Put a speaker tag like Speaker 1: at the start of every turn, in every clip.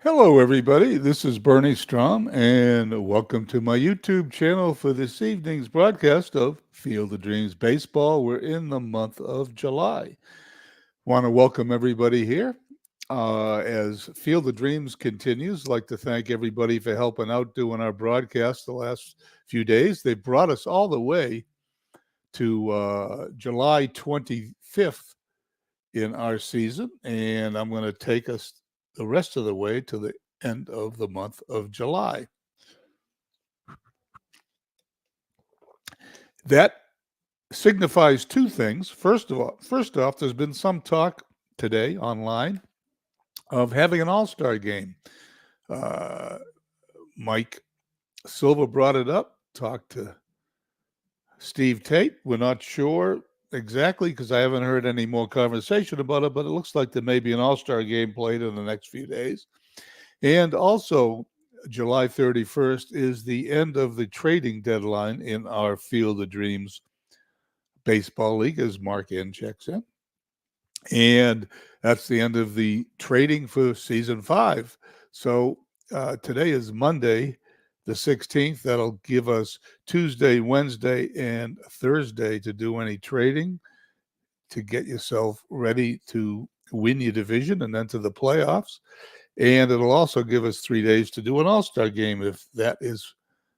Speaker 1: Hello, everybody. This is Bernie Strom, and welcome to my YouTube channel for this evening's broadcast of Field of Dreams Baseball. We're in the month of July. Want to welcome everybody here. As Field of Dreams continues, I'd like to thank everybody for helping out doing our broadcast the last few days. They brought us all the way to July 25th in our season, and I'm going to take us the rest of the way to the end of the month of July. That signifies two things. First off, there's been some talk today online of having an all-star game. Uh, Mike Silva brought it up, talked to Steve Tate. We're not sure exactly because I haven't heard any more conversation about it, but it looks like there may be an all-star game played in the next few days. And also, July 31st is the end of the trading deadline in our Field of Dreams Baseball League, as Mark N checks in. And that's the end of the trading for season 5. So today is Monday, the 16th. That'll give us Tuesday, Wednesday, and Thursday to do any trading to get yourself ready to win your division and enter the playoffs. And it'll also give us 3 days to do an all-star game if that is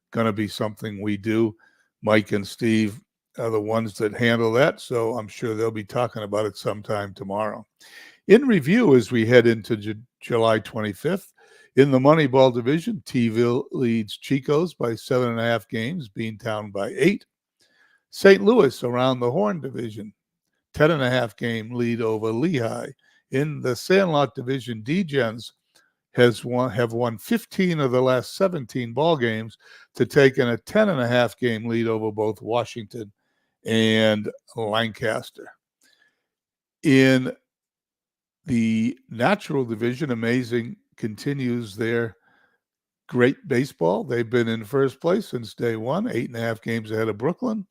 Speaker 1: going to be something we do. Mike and Steve are the ones that handle that, so I'm sure they'll be talking about it sometime tomorrow. In review, as we head into July 25th, in the Moneyball division, T-ville leads Chico's by 7.5 games, Beantown by 8. St. Louis around the Horn division, 10.5 game lead over Lehigh. In the Sandlot division, D-Gens have won 15 of the last 17 ball games to take in a 10.5 game lead over both Washington and Lancaster. In the Natural division, Amazing continues their great baseball. They've been in first place since day one, 8.5 games ahead of Brooklyn.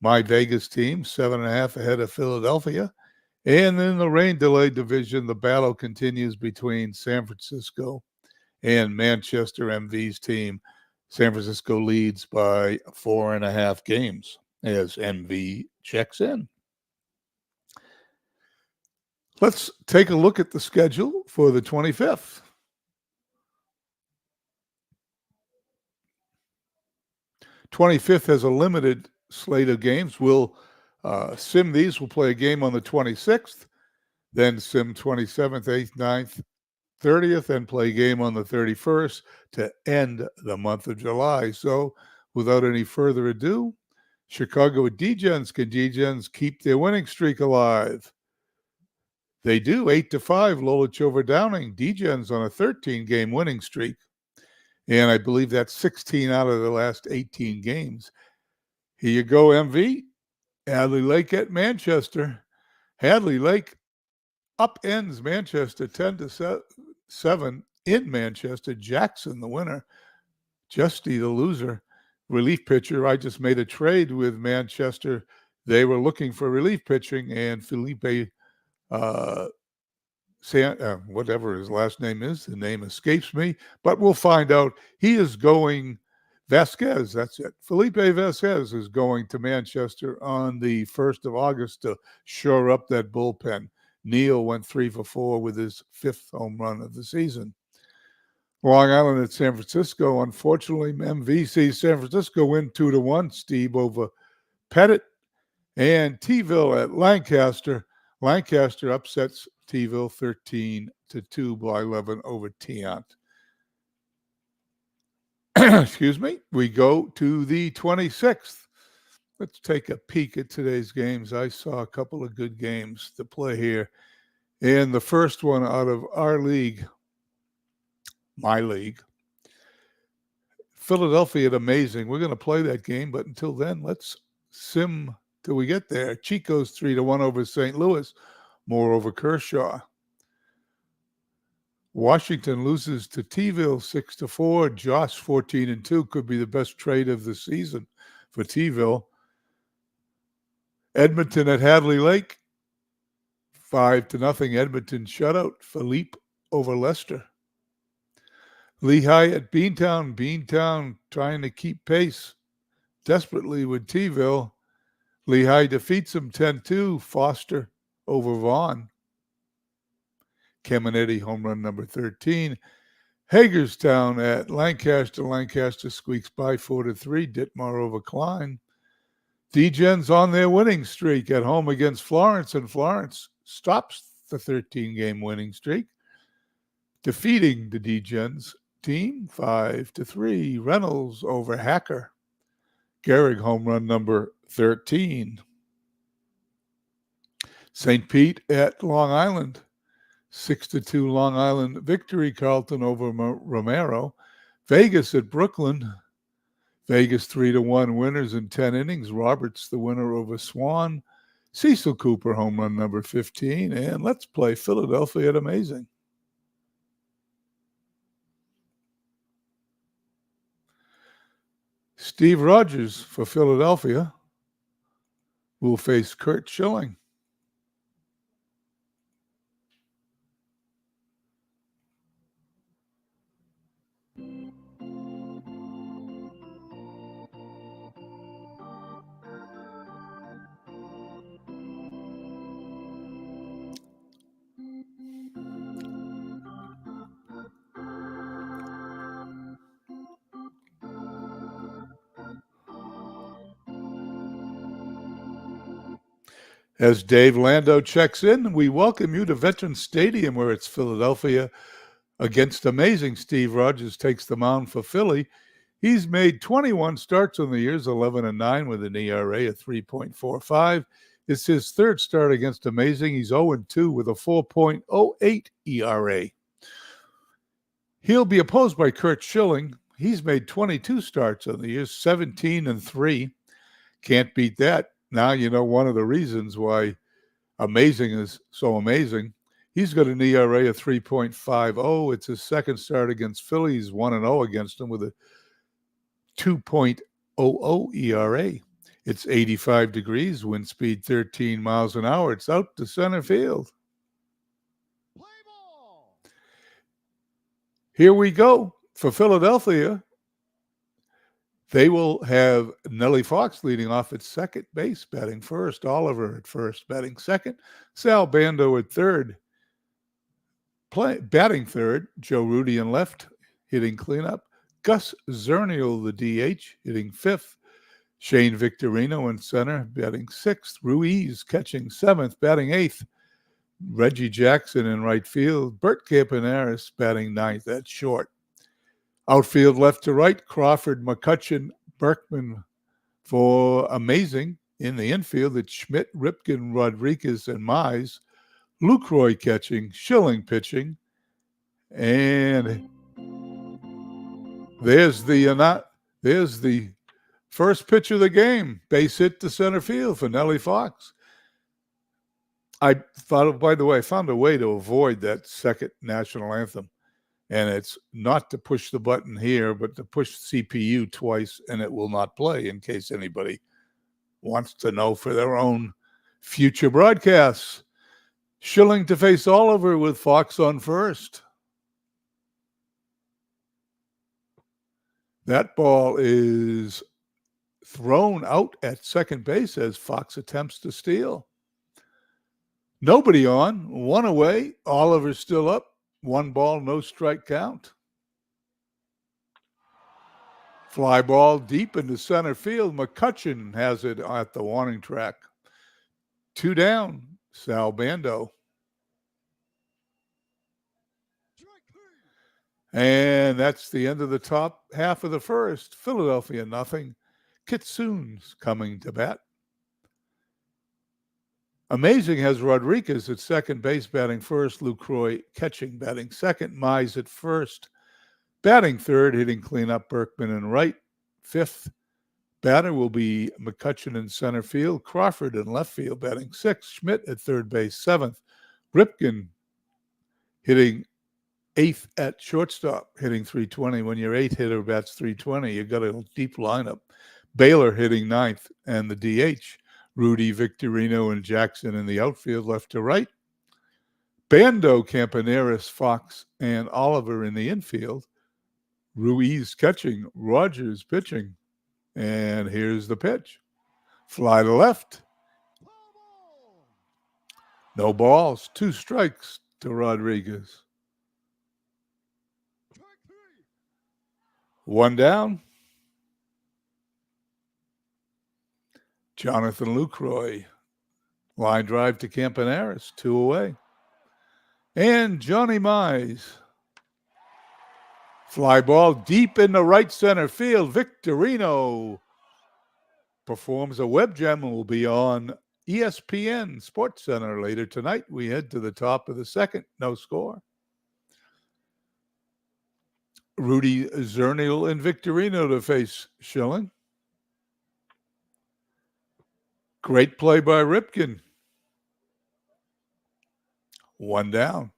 Speaker 1: My Vegas team, 7.5 ahead of Philadelphia. And in the rain delay division, the battle continues between San Francisco and Manchester MV's team. San Francisco leads by 4.5 games as MV checks in. Let's take a look at the schedule for the 25th. '25th has a limited slate of games. We'll sim these. We'll play a game on the 26th, then sim 27th, 8th, 9th, 30th, and play a game on the 31st to end the month of July. So without any further ado, Chicago D-Gens. Can D-Gens keep their winning streak alive? They do, 8-5, Lolich over Downing. D-Gens on a 13-game winning streak. And I believe that's 16 out of the last 18 games. Here you go, MV. Hadley Lake at Manchester. Hadley Lake upends Manchester 10-7 in Manchester. Jackson, the winner. Justy, the loser. Relief pitcher. I just made a trade with Manchester. They were looking for relief pitching, and Felipe whatever his last name is, the name escapes me, but we'll find out. He is going, Vasquez, that's it. Felipe Vasquez is going to Manchester on the 1st of August to shore up that bullpen. Neal went 3 for 4 with his 5th home run of the season. Long Island at San Francisco. Unfortunately, MVC San Francisco win 2-1, Steve, over Pettit. And T-ville at Lancaster. Lancaster upsets T-ville 13-2, Blyleven over Tiant. Excuse me. We go to the 26th. Let's take a peek at today's games. I saw a couple of good games to play here. And the first one out of our league, my league, Philadelphia at Amazing. We're going to play that game, but until then, let's sim till we get there. Chico's 3-1 over St. Louis, more over Kershaw. Washington loses to T-ville 6-4. Josh 14-2 could be the best trade of the season for T-ville. Edmonton at Hadley Lake, 5-0. Edmonton shutout. Philippe over Leicester. Lehigh at Beantown. Beantown trying to keep pace desperately with T-ville. Lehigh defeats them 10-2. Foster over Vaughn. Caminetti home run number 13. Hagerstown at Lancaster. Lancaster squeaks by 4-3. Ditmar over Klein. D-Gens on their winning streak at home against Florence, and Florence stops the 13-game winning streak, defeating the D-Gens team 5-3. Reynolds over Hacker. Gehrig home run number 13. St. Pete at Long Island. 6-2 Long Island victory. Carlton over Romero. Vegas at Brooklyn. Vegas 3-1 winners in 10 innings. Roberts the winner over Swan. Cecil Cooper home run number 15. And let's play Philadelphia at Amazing. Steve Rogers for Philadelphia will face Curt Schilling. As Dave Lando checks in, we welcome you to Veterans Stadium, where it's Philadelphia against Amazing. Steve Rogers takes the mound for Philly. He's made 21 starts on the years, 11-9 with an ERA of 3.45. It's his third start against Amazing. He's 0-2 with a 4.08 ERA. He'll be opposed by Curt Schilling. He's made 22 starts on the years, 17-3. Can't beat that. Now you know one of the reasons why Amazing is so amazing. He's got an ERA of 3.50. It's his second start against Philly. He's 1-0 against him with a 2.00 ERA. It's 85 degrees, wind speed 13 miles an hour. It's out to center field. Play ball. Here we go. For Philadelphia, they will have Nellie Fox leading off at second base, batting first. Oliver at first, batting second. Sal Bando at third. Batting third. Joe Rudy in left, hitting cleanup. Gus Zernial, the DH, hitting fifth. Shane Victorino in center, batting sixth. Ruiz catching seventh, batting eighth. Reggie Jackson in right field. Bert Campaneris batting ninth at short. Outfield left to right, Crawford, McCutcheon, Berkman for Amazing. In the infield, it's Schmidt, Ripken, Rodriguez, and Mize. Lucroy catching, Schilling pitching. And there's the first pitch of the game. Base hit to center field for Nellie Fox. I found a way to avoid that second national anthem. And it's not to push the button here, but to push CPU twice, and it will not play, in case anybody wants to know for their own future broadcasts. Schilling to face Oliver with Fox on first. That ball is thrown out at second base as Fox attempts to steal. Nobody on, one away. Oliver's still up. 1 ball, no strike count. Fly ball deep into center field. McCutcheon has it at the warning track. 2 down, Sal Bando. And that's the end of the top half of the first. Philadelphia nothing. Kitsoon's coming to bat. Amazing has Rodriguez at second base, batting first. Lucroy catching, batting second. Mize at first. Batting third, hitting cleanup, Berkman in right. Fifth batter will be McCutcheon in center field. Crawford in left field, batting sixth. Schmidt at third base, seventh. Ripken hitting eighth at shortstop, hitting 320. When your eighth hitter bats 320, you got a deep lineup. Baylor hitting ninth, and the DH. Rudy, Victorino, and Jackson in the outfield, left to right. Bando, Campaneris, Fox, and Oliver in the infield. Ruiz catching, Rogers pitching. And here's the pitch. Fly to left. No balls. 2 strikes to Rodriguez. 1 down. Jonathan Lucroy. Line drive to Campaneris. 2 away. And Johnny Mize. Fly ball deep in the right center field. Victorino performs a web gem and will be on ESPN Sports Center later tonight. We head to the top of the second. No score. Rudy Zernial and Victorino to face Schilling. Great play by Ripken. 1 down.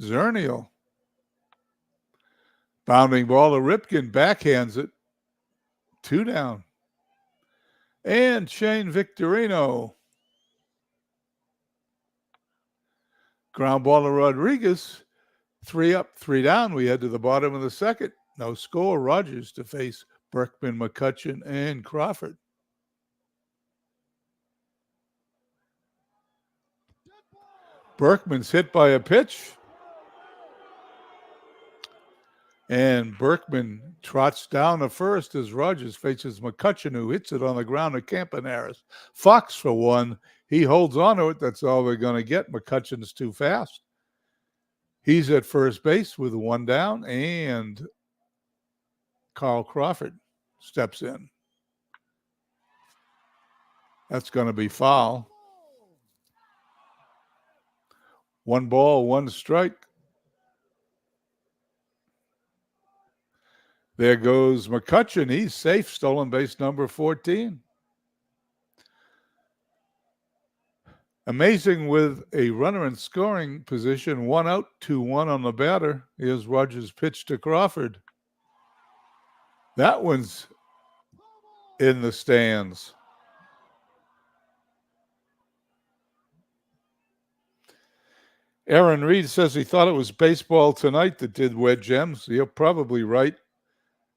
Speaker 1: Zernial. Bounding ball to Ripken. Backhands it. 2 down. And Shane Victorino. Ground ball to Rodriguez. 3 up, 3 down. We head to the bottom of the second. No score. Rogers to face Berkman, McCutcheon, and Crawford. Berkman's hit by a pitch. And Berkman trots down to first as Rogers faces McCutcheon, who hits it on the ground to Campaneris. Fox for 1. He holds on to it. That's all they're going to get. McCutcheon's too fast. He's at first base with 1 down, and Carl Crawford steps in. That's going to be foul. 1 ball, 1 strike. There goes McCutcheon. He's safe. Stolen base number 14. Amazing with a runner in scoring position. 1 out, 2-1 on the batter. Here's Rogers' pitch to Crawford. That one's in the stands. Aaron Reed says he thought it was baseball tonight that did wed gems. You're probably right.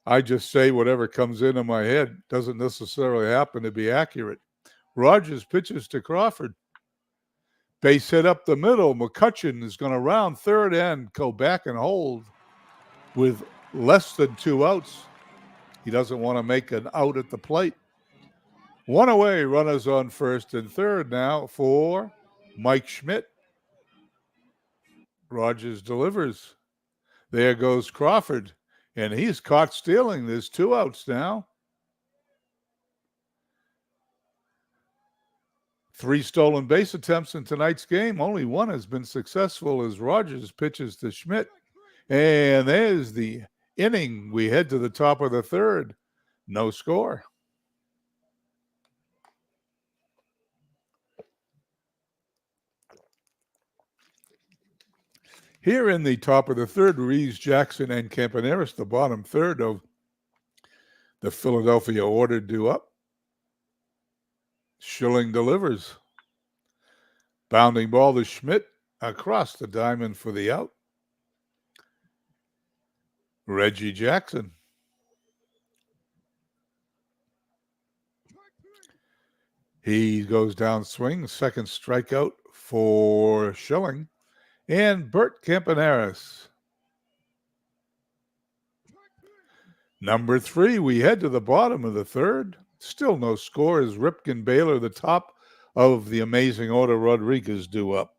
Speaker 1: I just say whatever comes into my head. Doesn't necessarily happen to be accurate. Rogers pitches to Crawford. Base hit up the middle. McCutcheon is going to round third and go back and hold with less than 2 outs. He doesn't want to make an out at the plate. 1 away, runners on first and third now for Mike Schmidt. Rogers delivers. There goes Crawford. And he's caught stealing. There's 2 outs now. 3 stolen base attempts in tonight's game. Only 1 has been successful as Rogers pitches to Schmidt. And there's the inning. We head to the top of the third. No score. Here in the top of the third, Reeves, Jackson, and Campaneris, the bottom third of the Philadelphia order due up. Schilling delivers. Bounding ball to Schmidt across the diamond for the out. Reggie Jackson. He goes down swing. Second strikeout for Schilling. And Bert Campaneris. Number 3, we head to the bottom of the third. Still no score as Ripken, Baylor, the top of the amazing order, Rodriguez due up.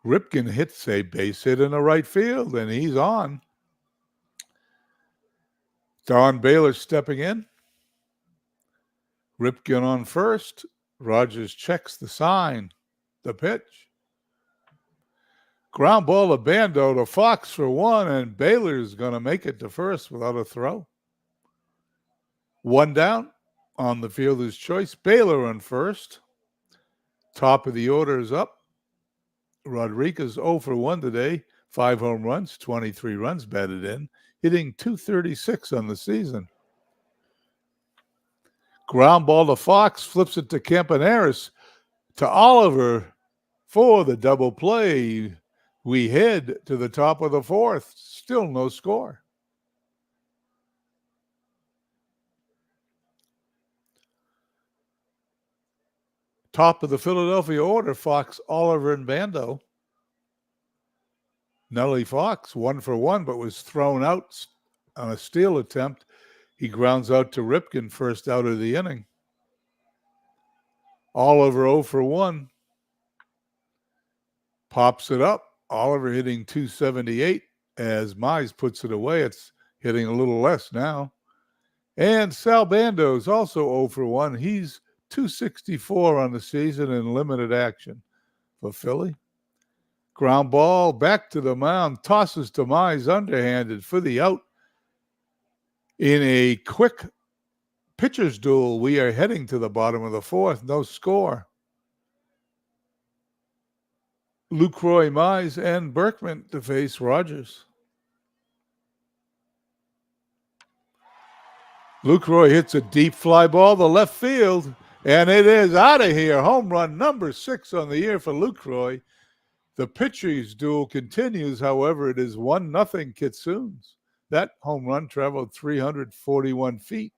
Speaker 1: Ripken hits a base hit in the right field, and he's on. Don Baylor stepping in. Ripken on first. Rogers checks the sign. The pitch. Ground ball to Bando to Fox for 1, and Baylor's going to make it to first without a throw. 1 down on the fielder's choice. Baylor on first. Top of the order is up. Rodriguez 0 for 1 today. 5 home runs, 23 runs batted in, hitting .236 on the season. Ground ball to Fox, flips it to Campaneris. To Oliver, For the double play, we head to the top of the fourth. Still no score. Top of the Philadelphia order, Fox, Oliver, and Bando. Nellie Fox, 1 for 1, but was thrown out on a steal attempt. He grounds out to Ripken, first out of the inning. Oliver 0 for 1. Pops it up. Oliver hitting 278 as Mize puts it away. It's hitting a little less now. And Sal Bando is also 0 for 1. He's 264 on the season in limited action for Philly. Ground ball back to the mound. Tosses to Mize underhanded for the out. In a quick pitcher's duel, we are heading to the bottom of the fourth. No score. Lucroy, Mize, and Berkman to face Rogers. Lucroy hits a deep fly ball to left field, and it is out of here. Home run number 6 on the year for Lucroy. The pitcher's duel continues. However, it is 1-0 Kitsoons. That home run traveled 341 feet.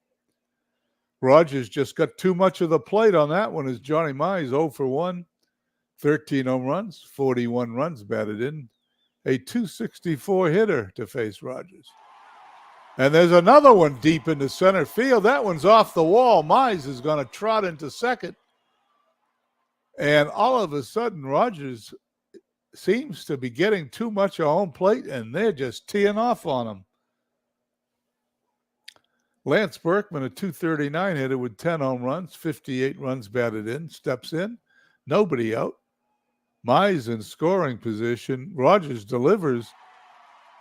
Speaker 1: Rogers just got too much of the plate on that one as Johnny Mize 0 for 1. 13 home runs, 41 runs batted in. A 264 hitter to face Rogers. And there's another one deep into center field. That one's off the wall. Mize is going to trot into second. And all of a sudden, Rogers seems to be getting too much of home plate, and they're just teeing off on him. Lance Berkman, a 239 hitter with 10 home runs, 58 runs batted in, steps in. Nobody out. Mize in scoring position. Rogers delivers.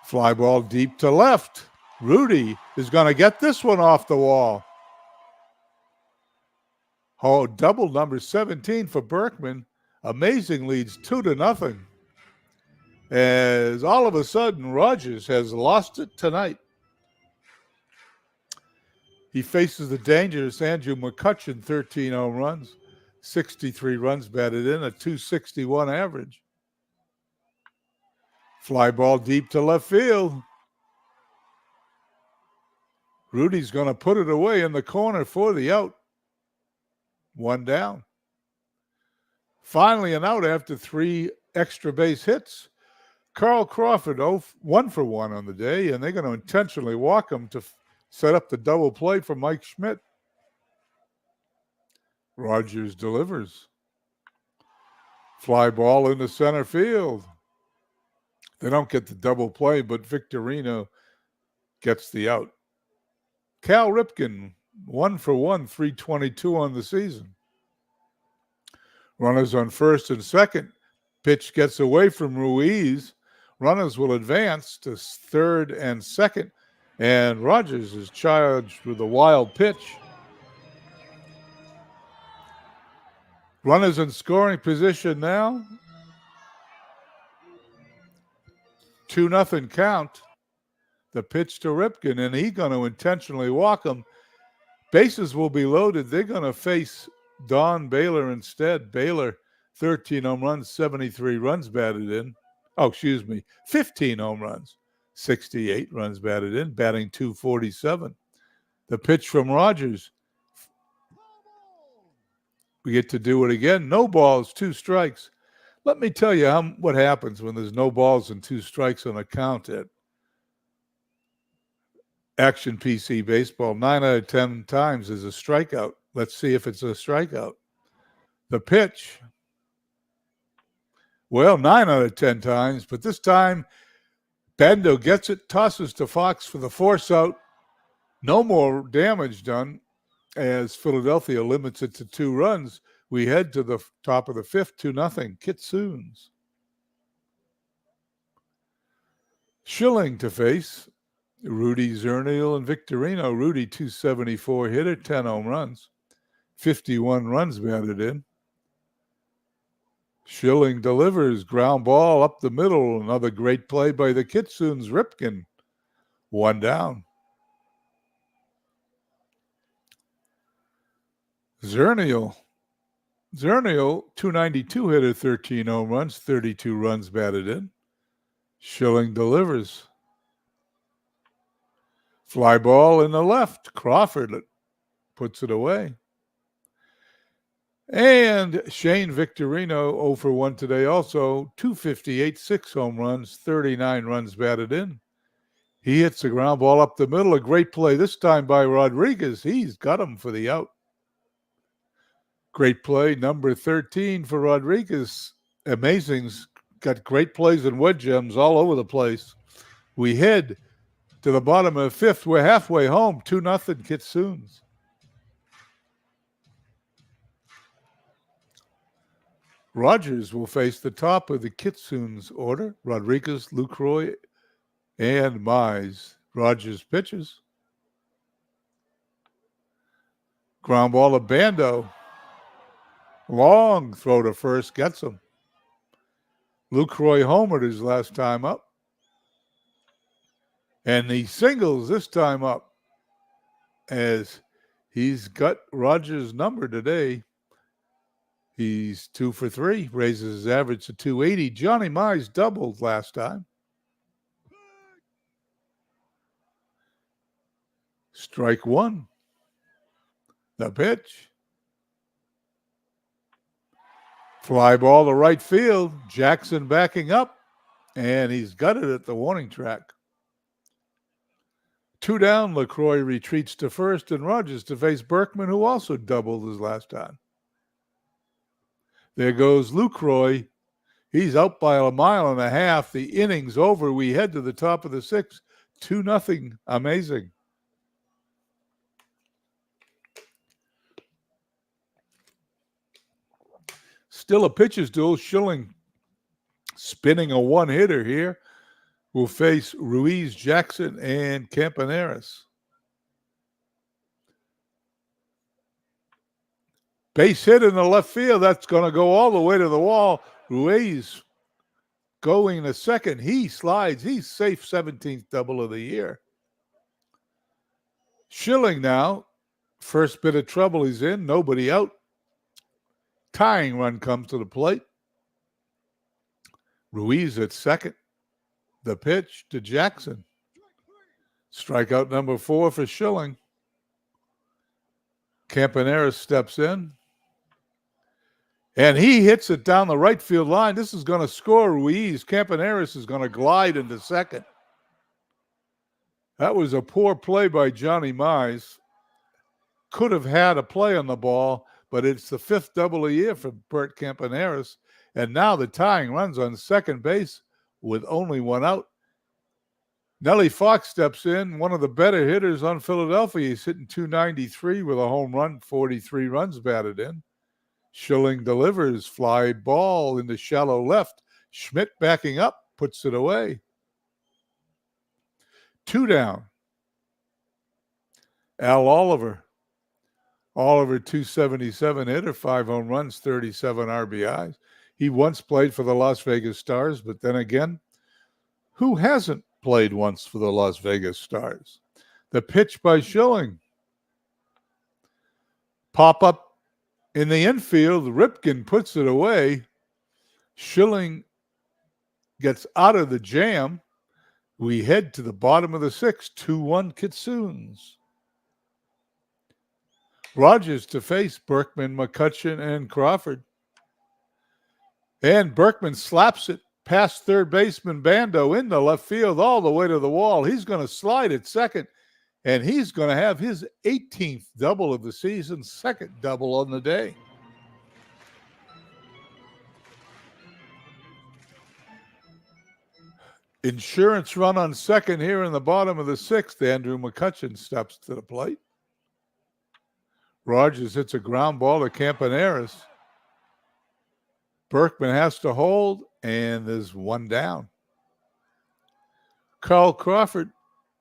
Speaker 1: Fly ball deep to left. Rudy is going to get this one off the wall. Oh, double number 17 for Berkman. Amazing leads 2-0. As all of a sudden, Rogers has lost it tonight. He faces the dangerous Andrew McCutchen, 13 home runs, 63 runs batted in, a 261 average. Fly ball deep to left field. Rudy's going to put it away in the corner for the out. 1 down. Finally, an out after 3 extra base hits. Carl Crawford 1 for 1 on the day, and they're going to intentionally walk him to set up the double play for Mike Schmidt. Rogers delivers. Fly ball into center field. They don't get the double play, but Victorino gets the out. Cal Ripken, 1 for 1, 322 on the season. Runners on first and second. Pitch gets away from Ruiz. Runners will advance to third and second. And Rogers is charged with a wild pitch. Runners in scoring position now. 2-0 count. The pitch to Ripken, and he's going to intentionally walk him. Bases will be loaded. They're going to face Don Baylor instead. Baylor, 13 home runs, 73 runs batted in. 15 home runs, 68 runs batted in, batting .247. The pitch from Rogers. We get to do it again. No balls, 2 strikes. Let me tell you what happens when there's no balls and 2 strikes on a count at Action PC Baseball. 9 out of 10 times is a strikeout. Let's see if it's a strikeout. The pitch. Well, 9 out of 10 times, but this time Bando gets it, tosses to Fox for the force out. No more damage done as Philadelphia limits it to 2 runs. We head to the top of the 5th, 2-0, Kitsoons. Schilling to face Rudy Zernial and Victorino. Rudy, 274 hitter, 10 home runs, 51 runs batted in. Schilling delivers, ground ball up the middle. Another great play by the Kitsoons. Ripken, 1 down. Zernial Zernio, 292 hitter, 13 home runs, 32 runs batted in. Schilling delivers. Fly ball in the left. Crawford puts it away. And Shane Victorino, 0 for 1 today also, 258, 6 home runs, 39 runs batted in. He hits the ground ball up the middle. A great play this time by Rodriguez. He's got him for the out. Great play, number 13 for Rodriguez. Amazing's got great plays and wedge gems all over the place. We head to the bottom of the fifth. We're halfway home, 2-0 Kitsoons. Rogers will face the top of the Kitsoons order. Rodriguez, Lucroy, and Mize. Rogers pitches. Ground ball to Bando. Long throw to first, gets him. Lucroy homered his last time up. And he singles this time up as he's got Rogers' number today. He's 2 for 3, raises his average to 280. Johnny Mize doubled last time. Strike one. The pitch. Fly ball to right field. Jackson backing up, and he's got it at the warning track. 2 down, LaCroix retreats to first, and Rogers to face Berkman, who also doubled his last time. There goes Lucroy. He's out by a mile and a half. The inning's over. We head to the top of the sixth. 2-0. Amazing. Still a pitcher's duel. Schilling spinning a one-hitter here. Will face Ruiz, Jackson, and Campaneris. Base hit in the left field. That's going to go all the way to the wall. Ruiz going to second. He slides. He's safe, 17th double of the year. Schilling now. First bit of trouble he's in. Nobody out. Tying run comes to the plate. Ruiz at second. The pitch to Jackson. Strikeout number 4 for Schilling. Campaneris steps in. And he hits it down the right field line. This is going to score Ruiz. Campaneris is going to glide into second. That was a poor play by Johnny Mize. Could have had a play on the ball, but it's the 5th double a year for Bert Campaneris. And now the tying runs on second base with only 1 out. Nellie Fox steps in, one of the better hitters on Philadelphia. He's hitting 293 with a home run, 43 runs batted in. Schilling delivers, fly ball in the shallow left. Schmidt backing up, puts it away. 2 down. Al Oliver. Oliver, 277 hitter, 5 home runs, 37 RBIs. He once played for the Las Vegas Stars, but then again, who hasn't played once for the Las Vegas Stars? The pitch by Schilling. Pop up in the infield, Ripken puts it away. Schilling gets out of the jam. We head to the bottom of the 6th, 2-1 Kitsoons. Rogers to face Berkman, McCutcheon, and Crawford. And Berkman slaps it past third baseman Bando into left field all the way to the wall. He's going to slide at second, and he's going to have his 18th double of the season, second double on the day. Insurance run on second here in the bottom of the 6th. Andrew McCutcheon steps to the plate. Rogers hits a ground ball to Campaneris. Berkman has to hold, and there's 1 down. Carl Crawford,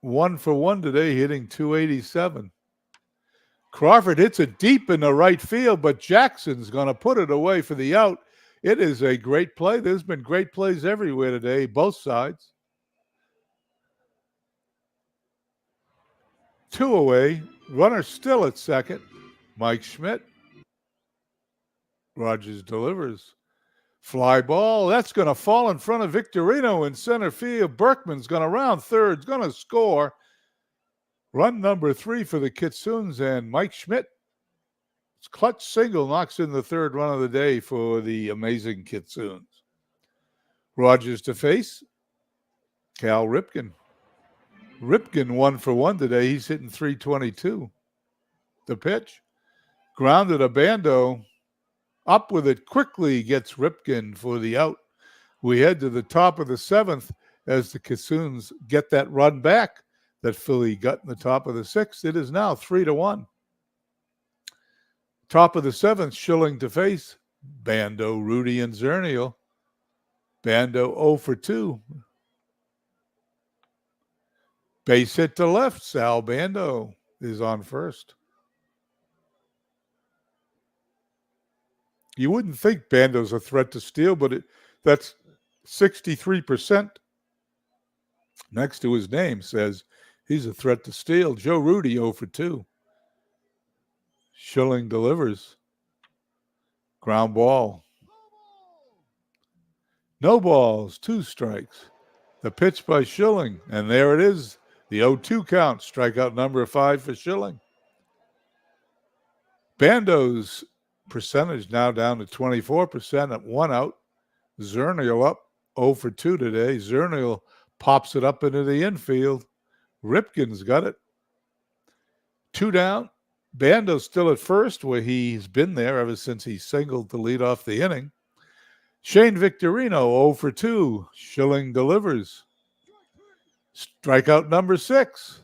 Speaker 1: 1 for 1 today, hitting 287. Crawford hits it deep in the right field, but Jackson's going to put it away for the out. It is a great play. There's been great plays everywhere today, both sides. 2 away. Runner still at second. Mike Schmidt. Rogers delivers. Fly ball. That's going to fall in front of Victorino in center field. Berkman's going to round third. Going to score. Run number 3 for the Kitsoons, and Mike Schmidt. Clutch single knocks in the third run of the day for the amazing Kitsoons. Rogers to face. Cal Ripken. Ripken 1 for 1 today. He's hitting .322. The pitch. Grounded a Bando. Up with it quickly gets Ripken for the out. We head to the top of the 7th as the Kitsoons get that run back that Philly got in the top of the 6th. It is now 3-1. Top of the 7th, Schilling to face. Bando, Rudy, and Zernial. Bando 0 for 2. Base hit to left. Sal Bando is on first. You wouldn't think Bando's a threat to steal, but that's 63% next to his name says he's a threat to steal. Joe Rudy 0 for 2. Schilling delivers. Ground ball. No balls, 2 strikes. The pitch by Schilling, and there it is. The 0-2 count. Strikeout number 5 for Schilling. Bando's percentage now down to 24% at 1 out. Zernial up 0 for 2 today. Zernial pops it up into the infield. Ripken's got it. 2 down. Bando's still at first, where he's been there ever since he singled to lead off the inning. Shane Victorino 0 for 2. Schilling delivers. Strikeout number 6.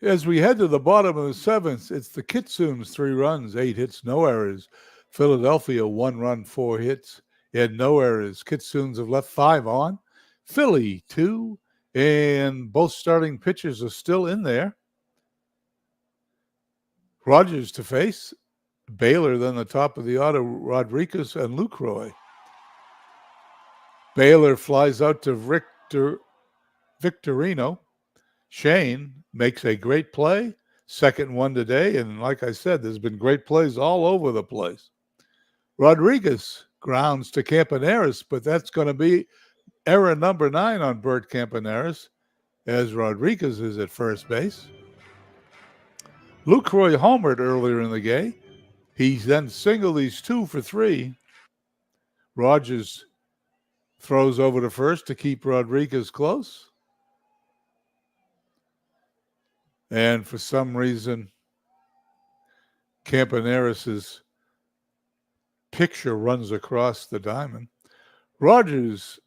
Speaker 1: As we head to the bottom of the 7th, it's the Kitsoons 3 runs, 8 hits, no errors. Philadelphia 1 run, 4 hits. Had no errors. Kitsoons have left 5 on. Philly 2, and both starting pitchers are still in there. Rogers to face. Baylor then the top of the order, Rodriguez and Lucroy. Baylor flies out to Victorino. Shane makes a great play, second one today, and like I said, there's been great plays all over the place. Rodriguez grounds to Campaneris, but that's going to be error number 9 on Bert Campaneris, as Rodriguez is at first base. Lucroy homered earlier in the game. He's then singled. He's 2 for 3. Rogers throws over to first to keep Rodriguez close. And for some reason, Campaneris' picture runs across the diamond. Rogers,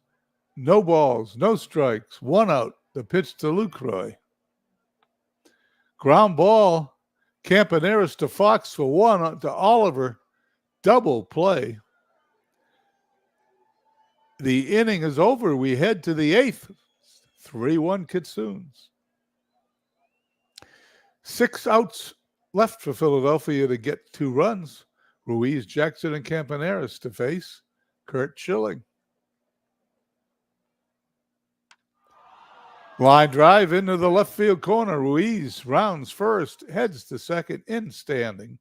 Speaker 1: no balls, no strikes, 1 out. The pitch to Lucroy. Ground ball, Campaneris to Fox for 1 to Oliver. Double play. The inning is over. We head to the 8th. 3-1 Kitsoons. 6 outs left for Philadelphia to get 2 runs. Ruiz, Jackson, and Campaneris to face Kurt Schilling. Line drive into the left field corner. Ruiz rounds first, heads to second, in standing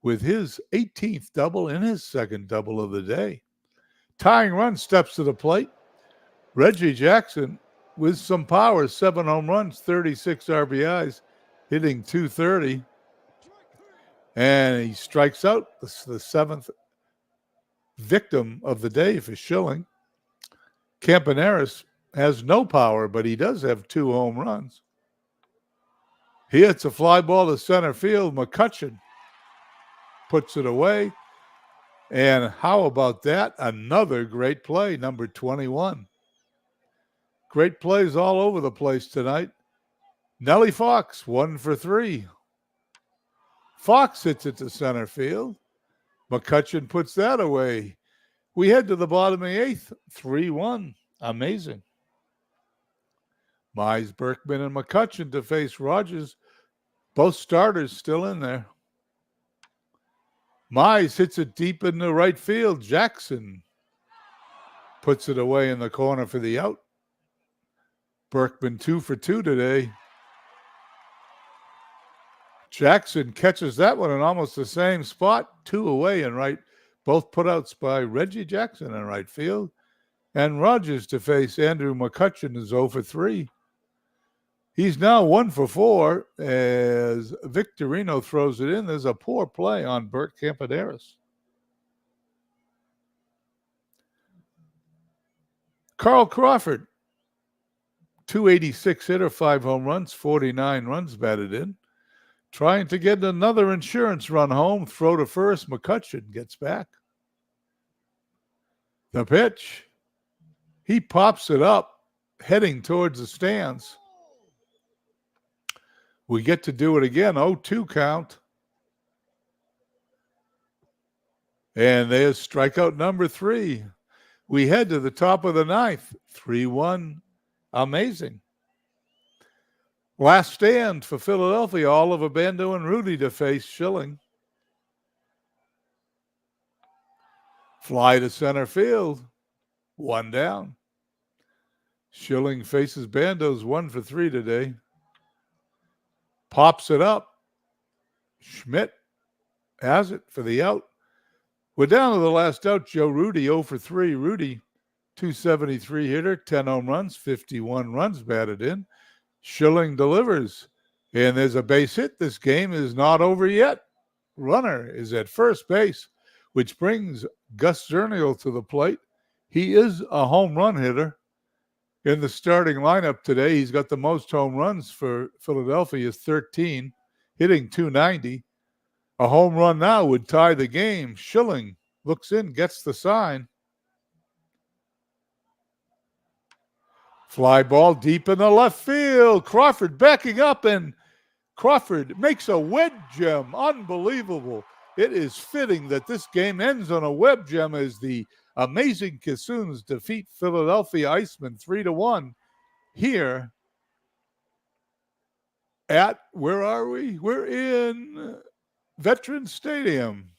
Speaker 1: with his 18th double and his second double of the day. Tying run steps to the plate. Reggie Jackson with some power, 7 home runs, 36 RBIs, hitting .230. And he strikes out the 7th victim of the day for Schilling. Campaneris has no power, but he does have 2 home runs. He hits a fly ball to center field. McCutcheon puts it away. And how about that? Another great play, number 21. Great plays all over the place tonight. Nellie Fox, 1 for 3. Fox hits it to center field. McCutcheon puts that away. We head to the bottom of the 8th, 3-1. Amazing. Mize, Berkman, and McCutcheon to face Rogers. Both starters still in there. Mize hits it deep in the right field. Jackson puts it away in the corner for the out. Berkman 2 for 2 today. Jackson catches that one in almost the same spot. 2 away in right. Both putouts by Reggie Jackson in right field. And Rogers to face Andrew McCutcheon is 0 for 3. He's now 1 for 4 as Victorino throws it in. There's a poor play on Bert Campaneris. Carl Crawford, 286 hitter, 5 home runs, 49 runs batted in. Trying to get another insurance run home. Throw to first. McCutcheon gets back. The pitch. He pops it up, heading towards the stands. We get to do it again. 0-2 count. And there's strikeout number 3. We head to the top of the 9th. 3-1. Amazing. Last stand for Philadelphia. Oliver Bando and Rudy to face Schilling. Fly to center field. 1 down. Schilling faces Bando's 1 for 3 today. Pops it up. Schmidt has it for the out. We're down to the last out. Joe Rudy 0 for 3. Rudy, 273 hitter, 10 home runs, 51 runs batted in. Schilling delivers. And there's a base hit. This game is not over yet. Runner is at first base, which brings Gus Zernial to the plate. He is a home run hitter. In the starting lineup today, he's got the most home runs for Philadelphia, 13, hitting 290. A home run now would tie the game. Schilling looks in, gets the sign. Fly ball deep in the left field. Crawford backing up, and Crawford makes a web gem. Unbelievable. It is fitting that this game ends on a web gem as the Amazing Kissoons defeat Philadelphia Icemen 3-1 here at, where are we? We're in Veterans Stadium.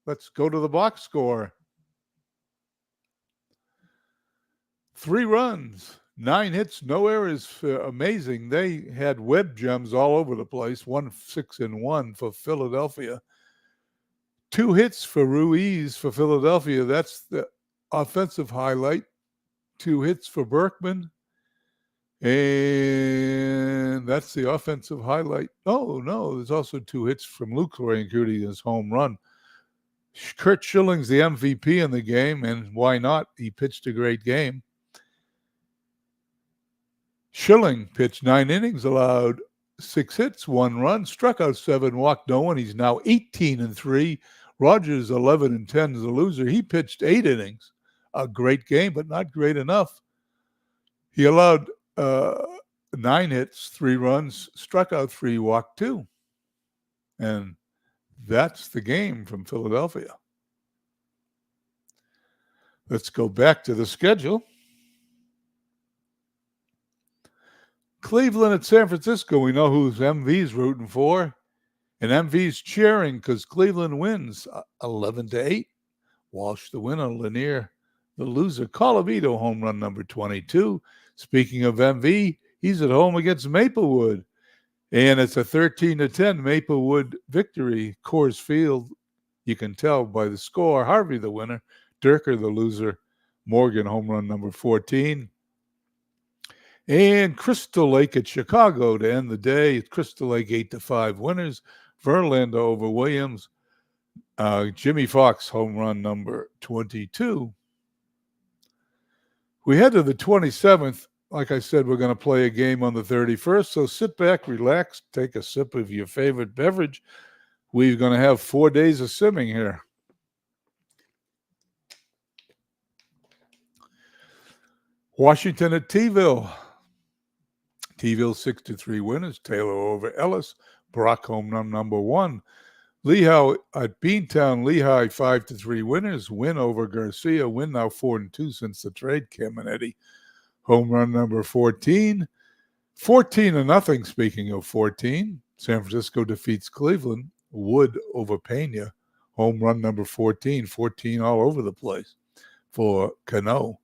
Speaker 1: Let's go to the box score. 3 runs, 9 hits, no errors for Amazing. They had web gems all over the place. 1-6-1 for Philadelphia. 2 hits for Ruiz for Philadelphia. That's the offensive highlight. 2 hits for Berkman. And that's the offensive highlight. Oh, no, there's also 2 hits from Lucroy, including his home run. Kurt Schilling's the MVP in the game, and why not? He pitched a great game. Schilling pitched 9 innings, allowed 6 hits, 1 run, struck out 7, walked no one. He's now 18-3. Rogers 11-10 is a loser. He pitched 8 innings. A great game, but not great enough. He allowed 9 hits, 3 runs, struck out 3, walked 2. And that's the game from Philadelphia. Let's go back to the schedule. Cleveland at San Francisco. We know who's MV's rooting for. And MV's cheering because Cleveland wins 11-8. Walsh the winner, Lanier the loser. Colavito home run number 22. Speaking of MV, he's at home against Maplewood. And it's a 13-10 Maplewood victory. Coors Field, you can tell by the score. Harvey the winner. Durker the loser. Morgan home run number 14. And Crystal Lake at Chicago to end the day. Crystal Lake 8-5 winners. Verlander over Williams. Jimmy Fox home run number 22. We head to the 27th. Like I said, we're going to play a game on the 31st. So sit back, relax, take a sip of your favorite beverage. We're going to have 4 days of simming here. Washington at T-ville. T-ville 6-3 winners. Taylor over Ellis. Brock home run number 1. Lehigh at Beantown, Lehigh 5-3 winners. Win over Garcia. Win now 4-2 since the trade. Caminetti home run number 14. 14-0. Speaking of 14, San Francisco defeats Cleveland. Wood over Pena. Home run number 14. 14 all over the place for Cano.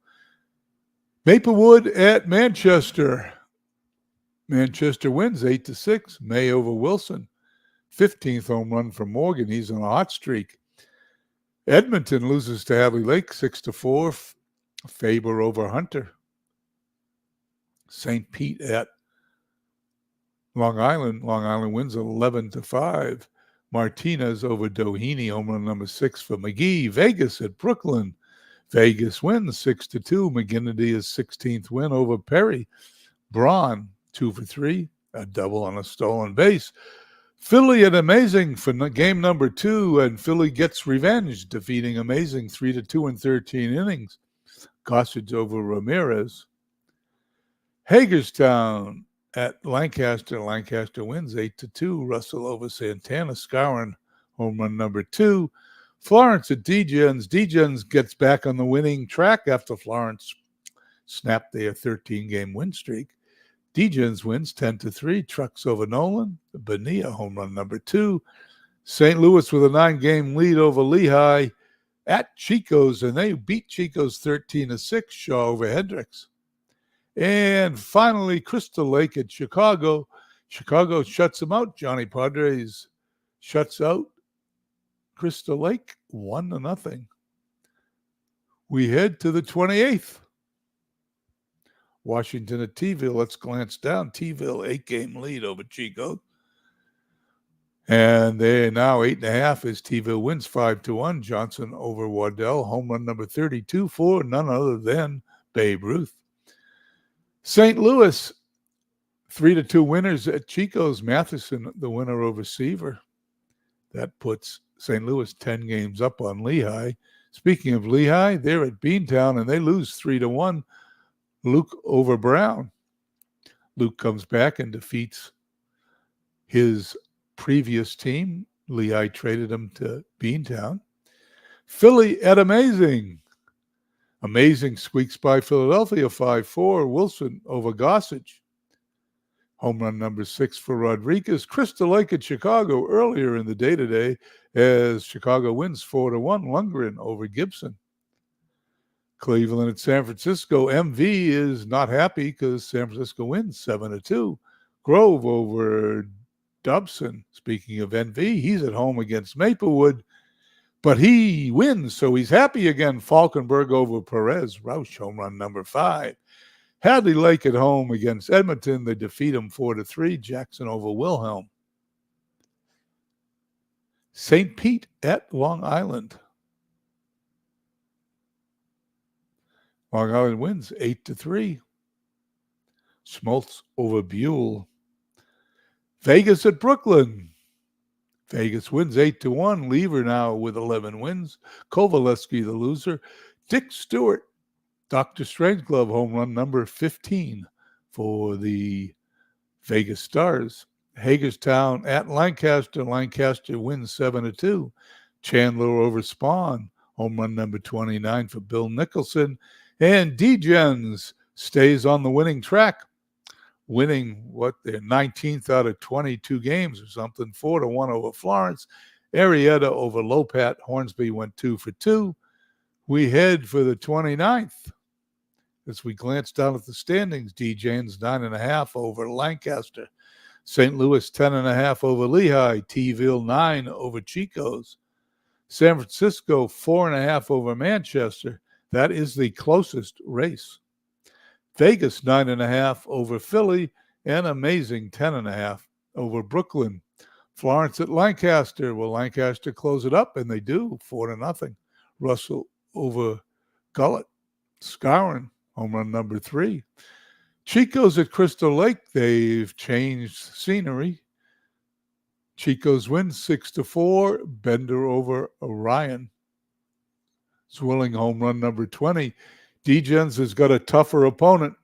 Speaker 1: Maplewood at Manchester. Manchester wins 8-6. May over Wilson. 15th home run for Morgan. He's on a hot streak. Edmonton loses to Hadley Lake 6-4. Faber over Hunter. St. Pete at Long Island. Long Island wins 11-5. Martinez over Doheny. Home run number 6 for McGee. Vegas at Brooklyn. Vegas wins 6-2. McGinnity 16th win over Perry. Braun 2 for 3. A double on a stolen base. Philly at Amazing for game number 2, and Philly gets revenge, defeating Amazing 3-2 in 13 innings. Gossage over Ramirez. Hagerstown at Lancaster. Lancaster wins 8-2. Russell over Santana. Scowen home run number 2. Florence at Degens. Degens gets back on the winning track after Florence snapped their 13-game win streak. Degens wins 10-3. Trucks over Nolan. Bonilla home run number 2. St. Louis with a 9-game lead over Lehigh at Chico's, and they beat Chico's 13-6. Shaw over Hendricks. And finally, Crystal Lake at Chicago. Chicago shuts them out. Johnny Padres shuts out Crystal Lake 1-0. We head to the 28th. Washington at T-ville. Let's glance down. T-ville, 8-game lead over Chico. And they're now 8.5 as T-ville wins 5-1. Johnson over Waddell. Home run number 32 for none other than Babe Ruth. St. Louis, 3-2 winners at Chico's. Matheson, the winner over Seaver. That puts St. Louis 10 games up on Lehigh. Speaking of Lehigh, they're at Beantown, and they lose 3-1. Luke over Brown. Luke comes back and defeats his previous team. Lehigh traded him to Beantown. Philly at Amazing. Amazing squeaks by Philadelphia 5-4. Wilson over Gossage. Home run number 6 for Rodriguez. Crystal Lake at Chicago earlier in the day today as Chicago wins 4-1. Lundgren over Gibson. Cleveland at San Francisco. MV is not happy because San Francisco wins 7-2. Grove over Dobson. Speaking of NV, he's at home against Maplewood, but he wins, so he's happy again. Falkenberg over Perez. Roush home run number 5. Hadley Lake at home against Edmonton. They defeat him 4-3. Jackson over Wilhelm. St. Pete at Long Island. Long Island wins 8-3. Schmaltz over Buell. Vegas at Brooklyn. Vegas wins 8-1. Lever now with 11 wins. Kovaleski the loser. Dick Stewart, Dr. Strangeglove home run number 15 for the Vegas Stars. Hagerstown at Lancaster. Lancaster wins 7-2. Chandler over Spawn. Home run number 29 for Bill Nicholson. And Degens stays on the winning track, winning their 19th out of 22 games or something, 4-1 over Florence. Arrieta over Lopat. Hornsby went 2 for 2. We head for the 29th. As we glance down at the standings, Degens 9.5 over Lancaster. St. Louis 10.5 over Lehigh. T-ville 9 over Chico's. San Francisco 4.5 over Manchester. That is the closest race. Vegas 9.5 over Philly, and Amazing 10.5 over Brooklyn. Florence at Lancaster. Will Lancaster close it up? And they do, 4-0. Russell over Gullett. Scowen, home run number 3. Chico's at Crystal Lake. They've changed scenery. Chico's wins 6-4. Bender over Orion. Swilling home run number 20. Degens has got a tougher opponent.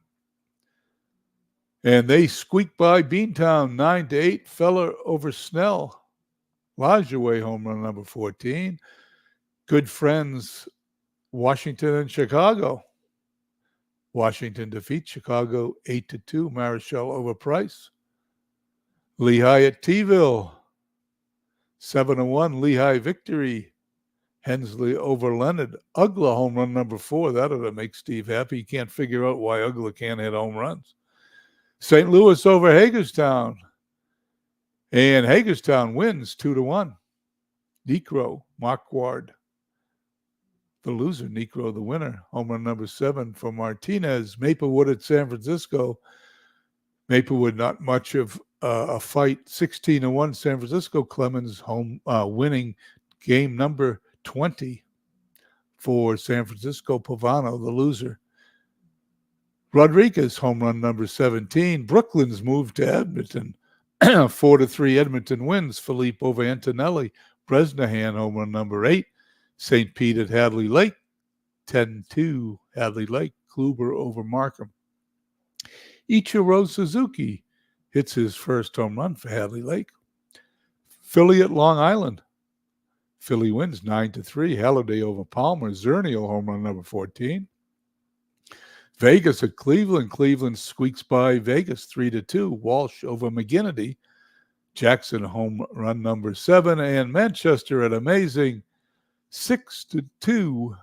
Speaker 1: And they squeaked by Beantown 9-8. Feller over Snell. Lajoie home run number 14. Good friends Washington and Chicago. Washington defeats Chicago 8-2. Marichal over Price. Lehigh at T-ville. 7-1 Lehigh victory. Hensley over Leonard. Ugla home run number 4. That ought to make Steve happy. He can't figure out why Ugla can't hit home runs. St. Louis over Hagerstown. And Hagerstown wins 2-1. Necro, Marquard. The loser, Necro, the winner. Home run number 7 for Martinez. Maplewood at San Francisco. Maplewood, not much of a fight. 16-1 San Francisco. Clemens home winning game number 20 for San Francisco. Pavano, the loser. Rodriguez, home run number 17. Brooklyn's moved to Edmonton. 4-3 Edmonton wins. Philippe over Antonelli. Bresnahan, home run number 8. St. Pete at Hadley Lake. 10-2 Hadley Lake. Kluber over Markham. Ichiro Suzuki hits his first home run for Hadley Lake. Philly at Long Island. Philly wins 9-3. Halliday over Palmer. Zernio home run number 14. Vegas at Cleveland. Cleveland squeaks by Vegas 3-2. Walsh over McGinnity. Jackson home run number 7. And Manchester at Amazing 6-2.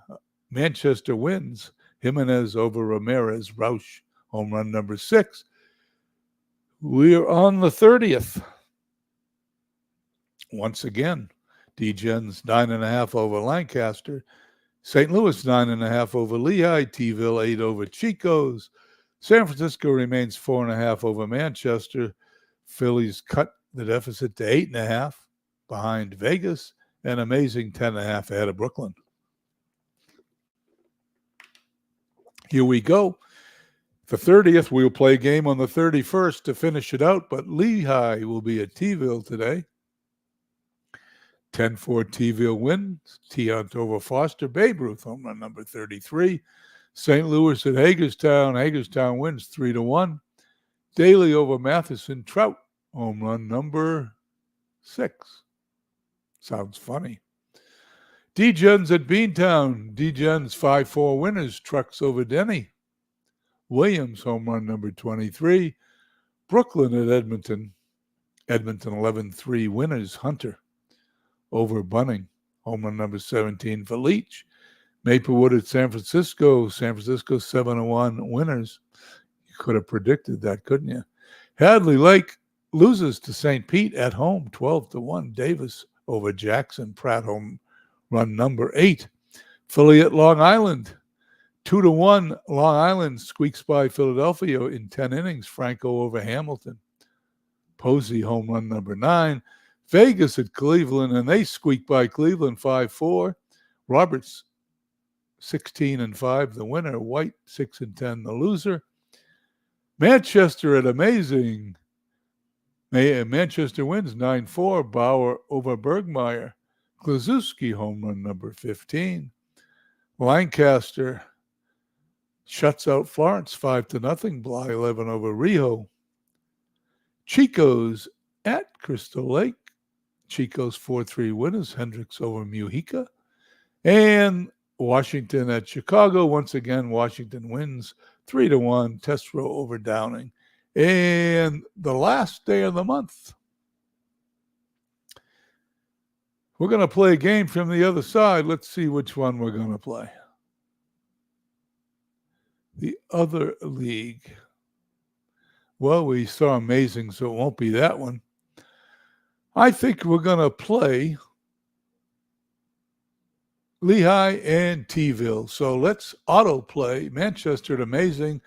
Speaker 1: Manchester wins. Jimenez over Ramirez. Roush home run number 6. We're on the 30th. Once again, D-Gens 9.5 over Lancaster. St. Louis 9.5 over Lehigh. T-ville 8 over Chico's. San Francisco remains 4.5 over Manchester. Phillies cut the deficit to 8.5 behind Vegas. And Amazing 10.5 ahead of Brooklyn. Here we go. The 30th, we'll play a game on the 31st to finish it out, but Lehigh will be at T-ville today. 10-4 T-ville wins. Tiant over Foster. Babe Ruth home run number 33. St. Louis at Hagerstown. Hagerstown wins 3-1. Daly over Matheson. Trout home run number 6. Sounds funny. D-Gens at Beantown. D-Gens 5-4 winners. Trucks over Denny. Williams home run number 23. Brooklyn at Edmonton. Edmonton 11-3 winners. Hunter over Bunning. Home run number 17 for Leach. Maplewood at San Francisco. San Francisco 7-1 winners. You could have predicted that, couldn't you? Hadley Lake loses to St. Pete at home 12-1. Davis over Jackson. Pratt home run number 8. Philly at Long Island. 2-1, Long Island squeaks by Philadelphia in 10 innings. Franco over Hamilton. Posey home run number 9. Vegas at Cleveland, and they squeak by Cleveland 5-4. Roberts 16-5, the winner. White 6-10, the loser. Manchester at Amazing. Manchester wins 9-4. Bauer over Bergmeyer. Klazuski home run number 15. Lancaster shuts out Florence 5-0. Bly 11 over Rio. Chico's at Crystal Lake. Chico's 4-3 winners. Hendricks over Mujica. And Washington at Chicago. Once again, Washington wins 3-1. Testro over Downing. And the last day of the month, we're going to play a game from the other side. Let's see which one we're going to play. The other league. Well, we saw Amazing, so it won't be that one. I think we're going to play Lehigh and T-ville. So let's autoplay Manchester at Amazing,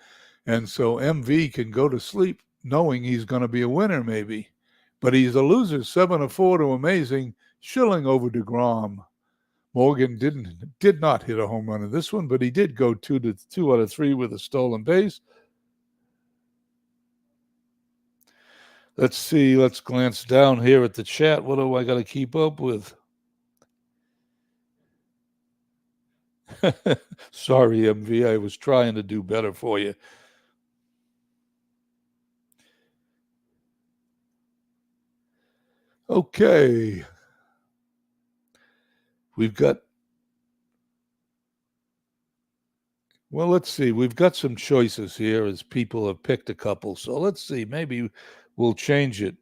Speaker 1: and so MV can go to sleep knowing he's going to be a winner maybe. But he's a loser, 7-4 to Amazing. Schilling over DeGrom. Morgan did not hit a home run in this one, but he did go 2 out of 3 with a stolen base. Let's see. Let's glance down here at the chat. What do I got to keep up with? Sorry, MV. I was trying to do better for you. Okay. We've got, well, let's see. We've got some choices here as people have picked a couple. So let's see. Maybe we'll change it.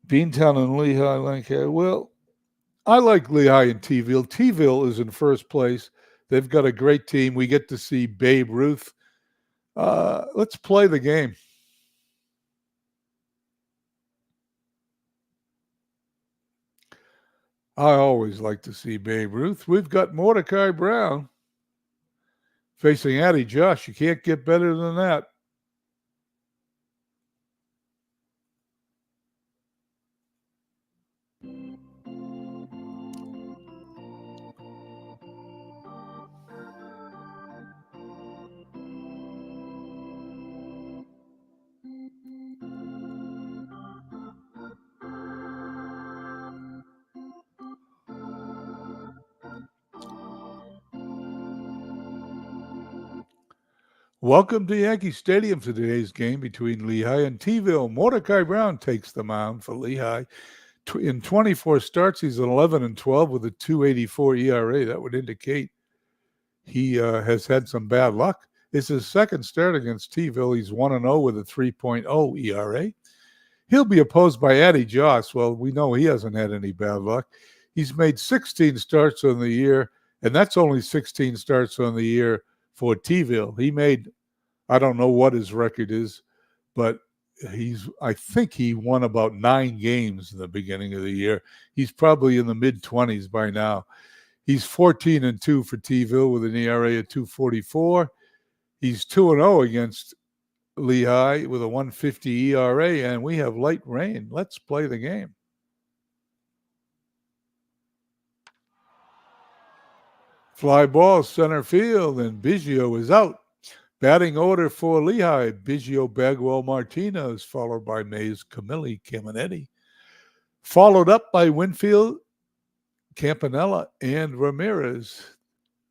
Speaker 1: Beantown and Lehigh, Lancaster. Well, I like Lehigh and T-ville. T-ville is in first place. They've got a great team. We get to see Babe Ruth. Let's play the game. I always like to see Babe Ruth. We've got Mordecai Brown facing Addie Josh. You can't get better than that. Welcome to Yankee Stadium for today's game between Lehigh and T-ville. Mordecai Brown takes the mound for Lehigh. In 24 starts, he's 11-12 with a 2.84 ERA. That would indicate he has had some bad luck. It's his second start against T-ville. He's 1-0 with a 3.0 ERA. He'll be opposed by Addie Joss. Well, we know he hasn't had any bad luck. He's made 16 starts on the year, and that's only 16 starts on the year for T-ville. He made, I don't know what his record is, but I think he won about 9 games in the beginning of the year. He's probably in the mid-20s by now. He's 14-2 for T-ville with an ERA of 2.44. He's 2-0 against Lehigh with a 1.50 ERA, and we have light rain. Let's play the game. Fly ball center field, and Biggio is out. Batting order for Lehigh: Biggio, Bagwell, Martinez, followed by Mays, Camilli, Caminetti, followed up by Winfield, Campanella, and Ramirez.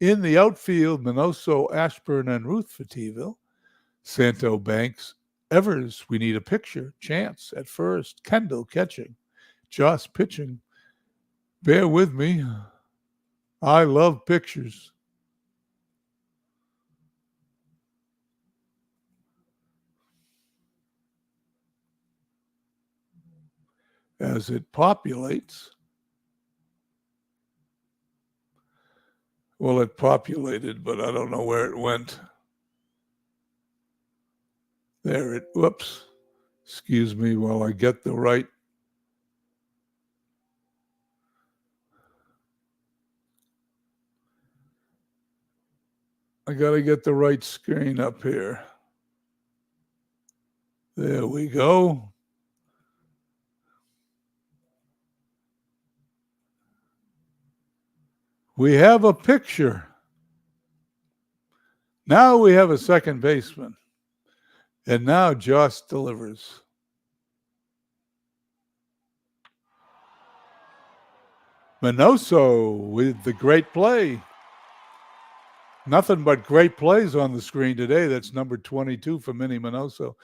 Speaker 1: In the outfield, Minoso, Ashburn, and Ruth for T-ville. Santo, Banks, Evers, we need a picture. Chance at first. Kendall catching. Joss pitching. Bear with me. I love pictures. As it populates, well, it populated, but I don't know where it went. There it, whoops. Excuse me while I get the right. I got to get the right screen up here. There we go. We have a picture. Now we have a second baseman. And now Joss delivers. Minoso with the great play. Nothing but great plays on the screen today. That's number 22 for Minnie Minoso.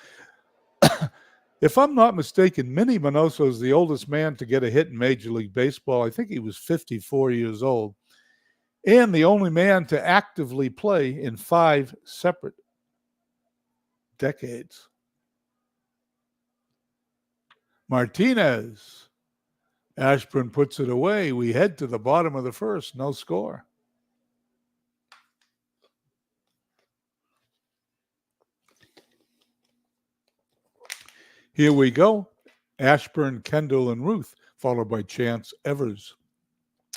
Speaker 1: If I'm not mistaken, Minnie Minoso is the oldest man to get a hit in Major League Baseball. I think he was 54 years old. And the only man to actively play in 5 separate decades. Martinez. Ashburn puts it away. We head to the bottom of the first. No score. Here we go. Ashburn, Kendall, and Ruth, followed by Chance, Evers,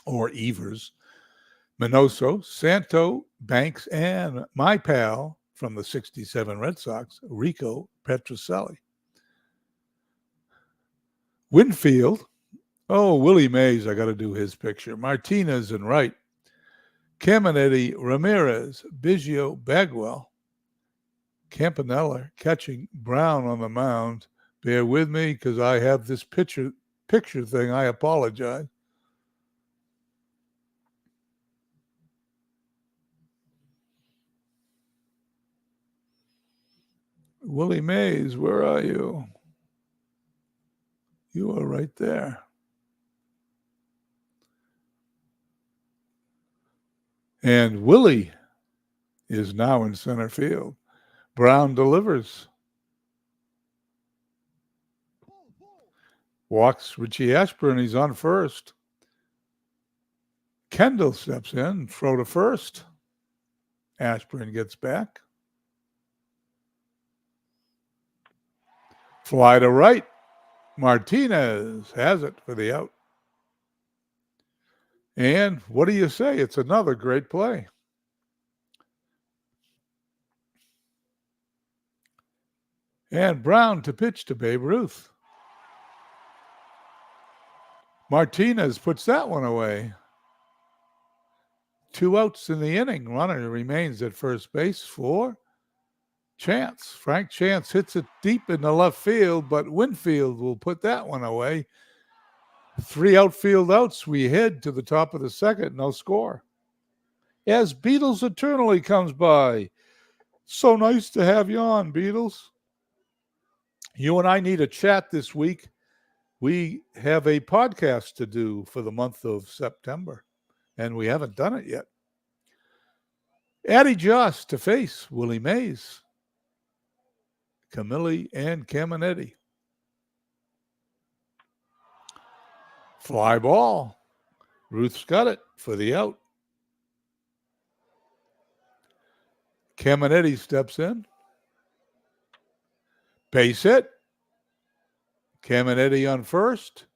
Speaker 1: or Evers, Minoso, Santo, Banks, and my pal from the 67 Red Sox, Rico Petrocelli. Winfield. Oh, Willie Mays, I got to do his picture. Martinez and Wright. Caminetti, Ramirez, Biggio, Bagwell. Campanella catching, Brown on the mound. Bear with me because I have this picture thing. I apologize. Willie Mays, where are you? You are right there. And Willie is now in center field. Brown delivers. Walks Richie Ashburn. He's on first. Kendall steps in. Throw to first. Ashburn gets back. Fly to right. Martinez has it for the out. And what do you say? It's another great play. And Brown to pitch to Babe Ruth. Martinez puts that one away. 2 outs in the inning. Runner remains at first base for Chance. Frank Chance hits it deep in the left field, but Winfield will put that one away. 3 outfield outs. We head to the top of the second. No score. As Beatles Eternally comes by. So nice to have you on, Beatles. You and I need a chat this week. We have a podcast to do for the month of September, and we haven't done it yet. Addie Joss to face Willie Mays, Camilli, and Caminetti. Fly ball. Ruth's got it for the out. Caminetti steps in. Base hit. Caminetti on first.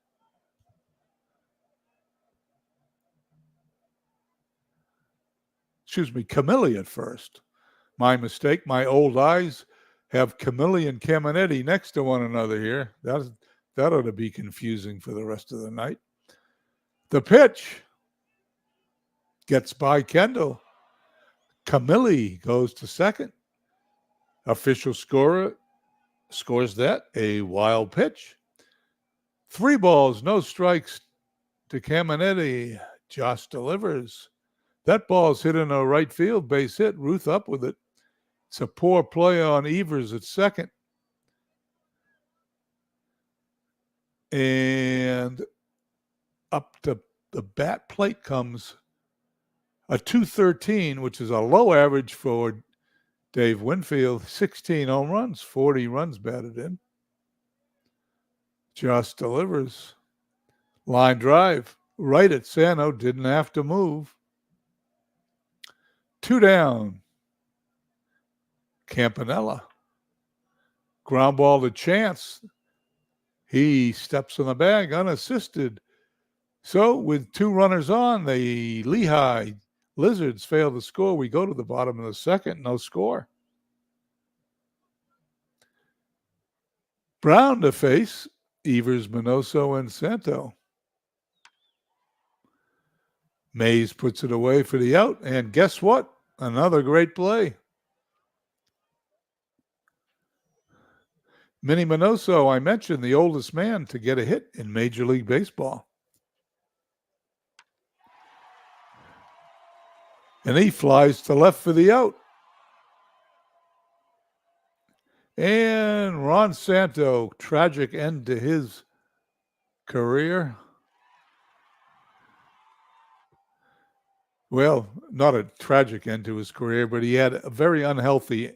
Speaker 1: Camilli at first. My mistake. My old eyes have Camilli and Caminetti next to one another here. That ought to be confusing for the rest of the night. The pitch gets by Kendall. Camilli goes to second. Official scorer scores that. A wild pitch. 3 balls, no strikes to Caminetti. Josh delivers. That ball's hit in a right field, base hit. Ruth up with it. It's a poor play on Evers at second. And up to the bat plate comes a .213, which is a low average for Dave Winfield. 16 home runs, 40 runs batted in. Josh delivers. Line drive. Right at Sano. Didn't have to move. 2 down. Campanella. Ground ball to Chance. He steps in the bag unassisted. So with 2 runners on, the Lehigh Lizards fail to score. We go to the bottom of the second. No score. Brown to face Evers, Minoso, and Santo. Mays puts it away for the out. And guess what? Another great play. Minnie Minoso, I mentioned, the oldest man to get a hit in Major League Baseball. And he flies to left for the out. And Ron Santo, tragic end to his career. Well, not a tragic end to his career, but he had a very unhealthy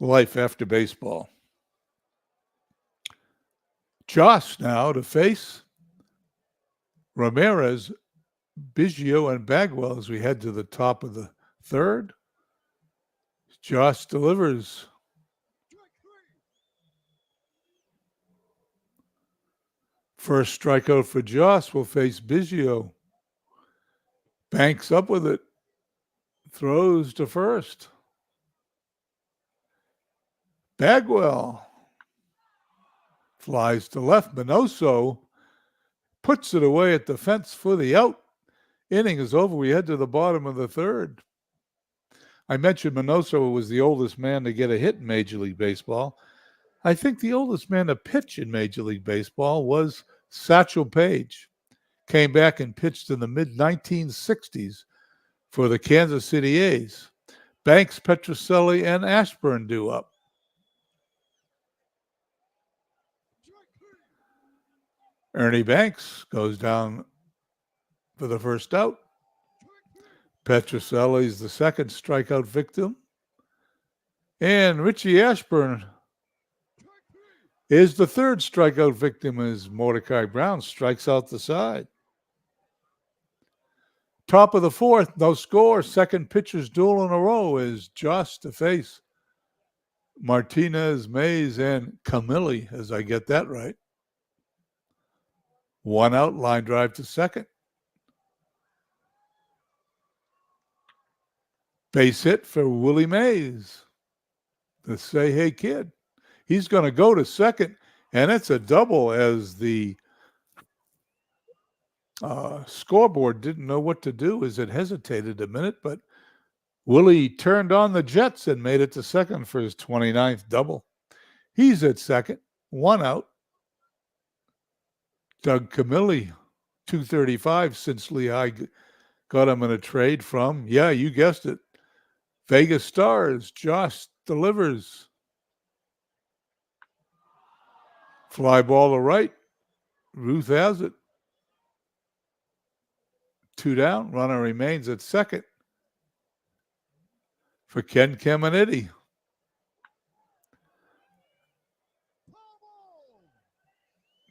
Speaker 1: life after baseball. Joss now to face Ramirez, Biggio, and Bagwell as we head to the top of the third. Joss delivers. First strikeout for Joss will face Biggio. Banks up with it. Throws to first. Bagwell flies to left. Minoso puts it away at the fence for the out. Inning is over. We head to the bottom of the third. I mentioned Minoso was the oldest man to get a hit in Major League Baseball. I think the oldest man to pitch in Major League Baseball was Satchel Paige. Came back and pitched in the mid-1960s for the Kansas City A's. Banks, Petrocelli, and Ashburn due up. Ernie Banks goes down for the first out. Petroselli's the second strikeout victim. And Richie Ashburn is the third strikeout victim as Mordecai Brown strikes out the side. Top of the fourth, no score. Second pitcher's duel in a row is Josh to face Martinez, Mays, and Camilli, as I get that right. One out, line drive to second. Base hit for Willie Mays, the Say Hey Kid. He's going to go to second, and it's a double as the scoreboard didn't know what to do as it hesitated a minute, but Willie turned on the Jets and made it to second for his 29th double. He's at second, one out. Doug Camilli, 235 since Lehigh got him in a trade from, yeah, you guessed it, Vegas Stars. Josh delivers. Fly ball to right. Ruth has it. Two down. Runner remains at second for Ken Caminiti.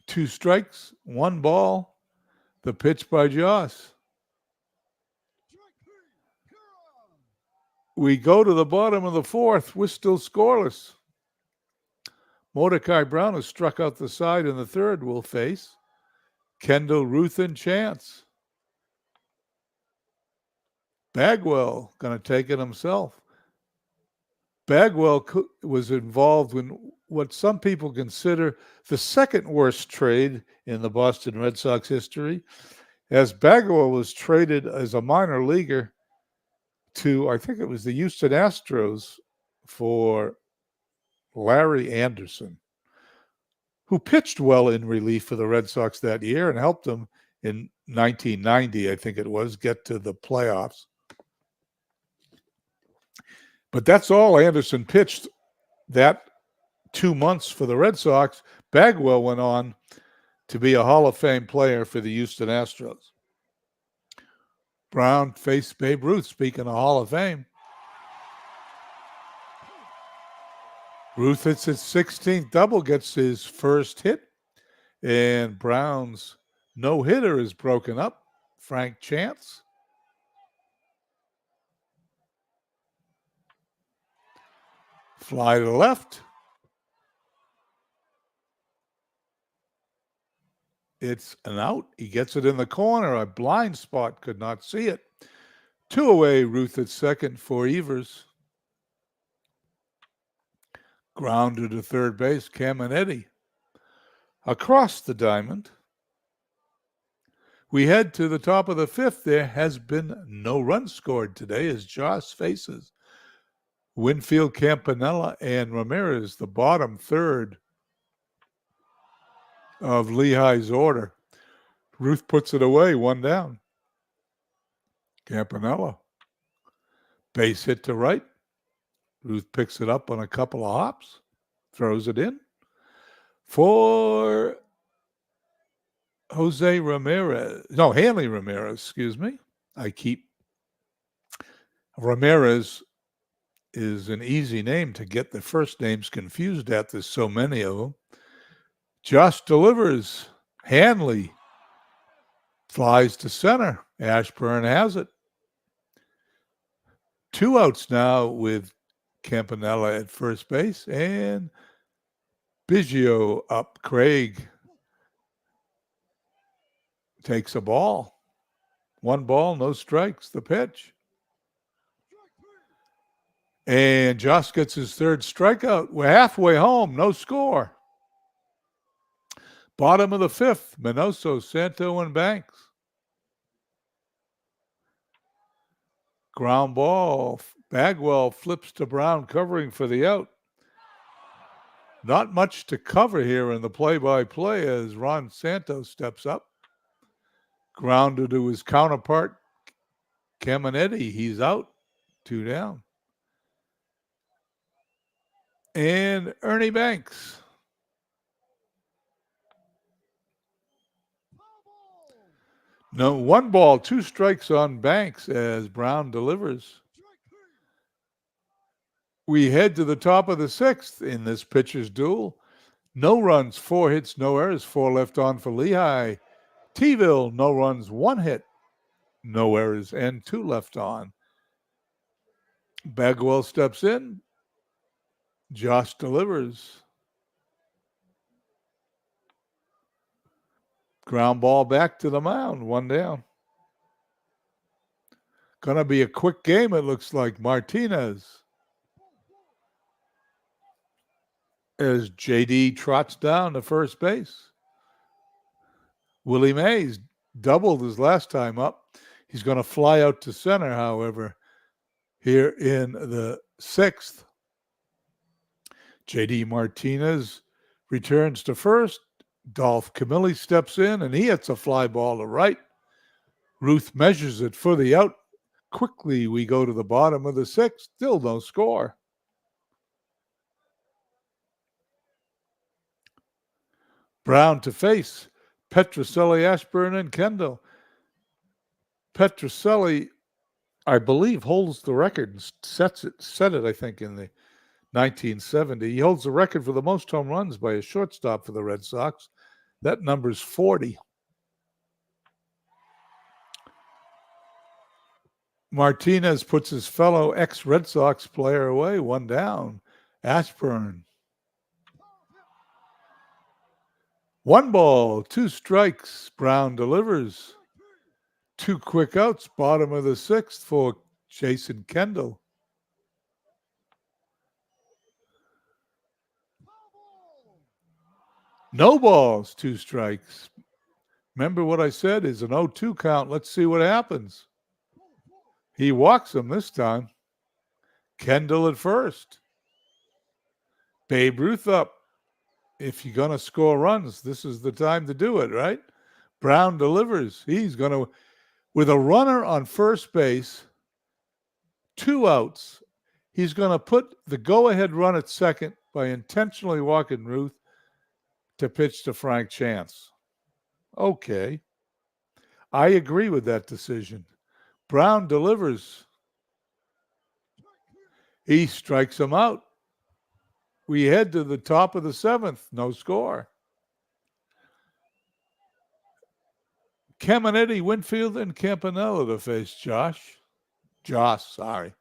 Speaker 1: Two strikes, one ball. The pitch by Josh. We go to the bottom of the fourth. We're still scoreless. Mordecai Brown has struck out the side in the third. Will face Kendall, Ruth, and Chance. Bagwell going to take it himself. Bagwell was involved in what some people consider the second worst trade in the Boston Red Sox history, as Bagwell was traded as a minor leaguer to, I think it was the Houston Astros, for Larry Anderson, who pitched well in relief for the Red Sox that year and helped them in 1990, I think it was, get to the playoffs. But that's all Anderson pitched that 2 months for the Red Sox. Bagwell went on to be a Hall of Fame player for the Houston Astros. Brown faced Babe Ruth, speaking of Hall of Fame. Ruth hits his 16th double, gets his first hit, and Brown's no-hitter is broken up. Frank Chance. Fly to the left. It's an out. He gets it in the corner. A blind spot, could not see it. Two away, Ruth at second for Evers. Grounder to third base, Caminiti. Across the diamond, we head to the top of the fifth. There has been no run scored today as Josh faces Winfield, Campanella, and Ramirez, the bottom third of Lehigh's order. Ruth puts it away, one down. Campanella. Base hit to right. Ruth picks it up on a couple of hops, throws it in for Hanley Ramirez, excuse me. Ramirez is an easy name to get the first names confused at. There's so many of them. Josh delivers. Hanley flies to center. Ashburn has it. Two outs now with Campanella at first base and Biggio up. Craig takes a ball. One ball, no strikes, the pitch. And Josh gets his third strikeout. We're halfway home, no score. Bottom of the fifth, Minoso, Santo, and Banks. Ground ball. Bagwell flips to Brown, covering for the out. Not much to cover here in the play-by-play as Ron Santos steps up. Grounded to his counterpart, Caminiti. He's out. Two down. And Ernie Banks. No, 1 ball, 2 strikes on Banks as Brown delivers. We head to the top of the 6th in this pitcher's duel. No runs, 4 hits, no errors, 4 left on for Lehigh. T-ville, no runs, 1 hit, no errors, and 2 left on. Bagwell steps in. Josh delivers. Ground ball back to the mound, 1 down. Gonna be a quick game, it looks like. Martinez. As JD trots down to first base. Willie Mays doubled his last time up. He's going to fly out to center, however, here in the 6th. JD Martinez returns to first. Dolph Camilli steps in, and he hits a fly ball to right. Ruth measures it for the out. Quickly, we go to the bottom of the 6th. Still no score. Brown to face Petrocelli, Ashburn, and Kendall. Petrocelli, I believe, holds the record and set it, I think, in the 1970. He holds the record for the most home runs by a shortstop for the Red Sox. That number's 40. Martinez puts his fellow ex-Red Sox player away, 1 down. Ashburn. 1 ball, 2 strikes. Brown delivers. 2 quick outs, bottom of the 6th for Jason Kendall. No balls, 2 strikes. Remember what I said is an 0-2 count. Let's see what happens. He walks him this time. Kendall at first. Babe Ruth up. If you're going to score runs, this is the time to do it, right? Brown delivers. He's going to, with a runner on first base, 2 outs, he's going to put the go-ahead run at second by intentionally walking Ruth to pitch to Frank Chance. Okay. I agree with that decision. Brown delivers. He strikes him out. We head to the top of the 7th. No score. Caminetti, Winfield, and Campanella to face Josh. Sorry.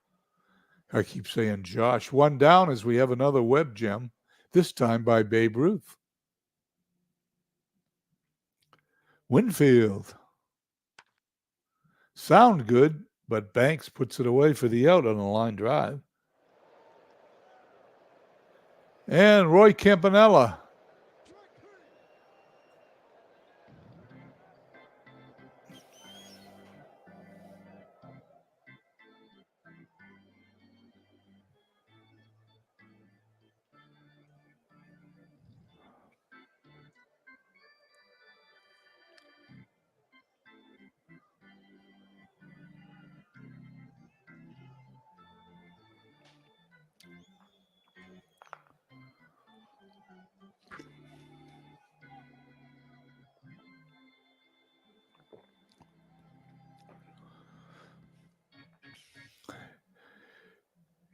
Speaker 1: I keep saying Josh. 1 down as we have another web gem, this time by Babe Ruth. Winfield. Sound good, but Banks puts it away for the out on a line drive. And Roy Campanella.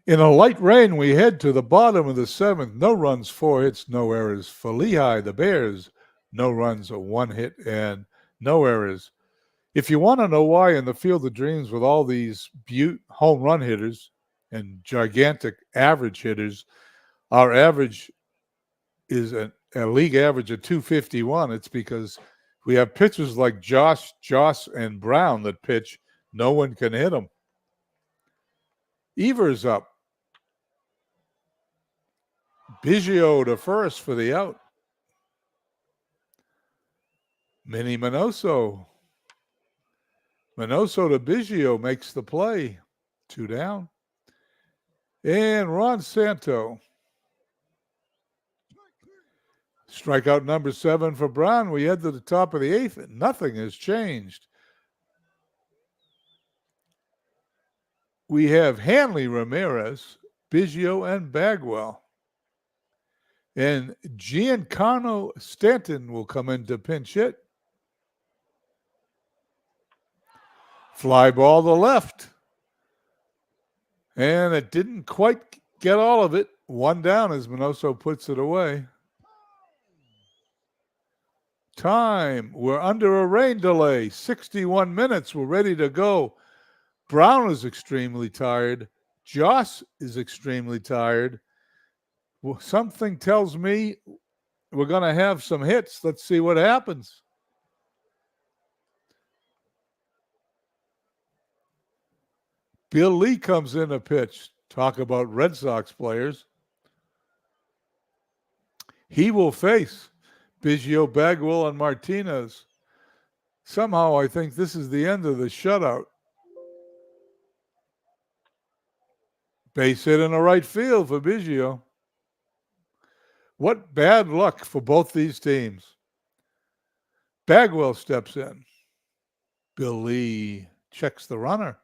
Speaker 1: In a light rain, we head to the bottom of the 7th. No runs, 4 hits, no errors. For Lehigh, the Bears, no runs, 1 hit, and no errors. If you want to know why in the Field of Dreams with all these home run hitters and gigantic average hitters, our average is a league average of 251, it's because we have pitchers like Josh, and Brown that pitch. No one can hit them. Evers up. Biggio to first for the out. Minnie Minoso. Minoso to Biggio makes the play. 2 down. And Ron Santo. Strikeout number 7 for Brown. We head to the top of the 8th. Nothing has changed. We have Hanley, Ramirez, Biggio, and Bagwell. And Giancarlo Stanton will come in to pinch hit. Fly ball to left. And it didn't quite get all of it. One down as Minoso puts it away. Time. We're under a rain delay. 61 minutes. We're ready to go. Brown is extremely tired. Joss is extremely tired. Well, something tells me we're going to have some hits. Let's see what happens. Bill Lee comes in to pitch. Talk about Red Sox players. He will face Biggio, Bagwell, and Martinez. Somehow I think this is the end of the shutout. Base hit in the right field for Biggio. What bad luck for both these teams. Bagwell steps in. Bill Lee checks the runner.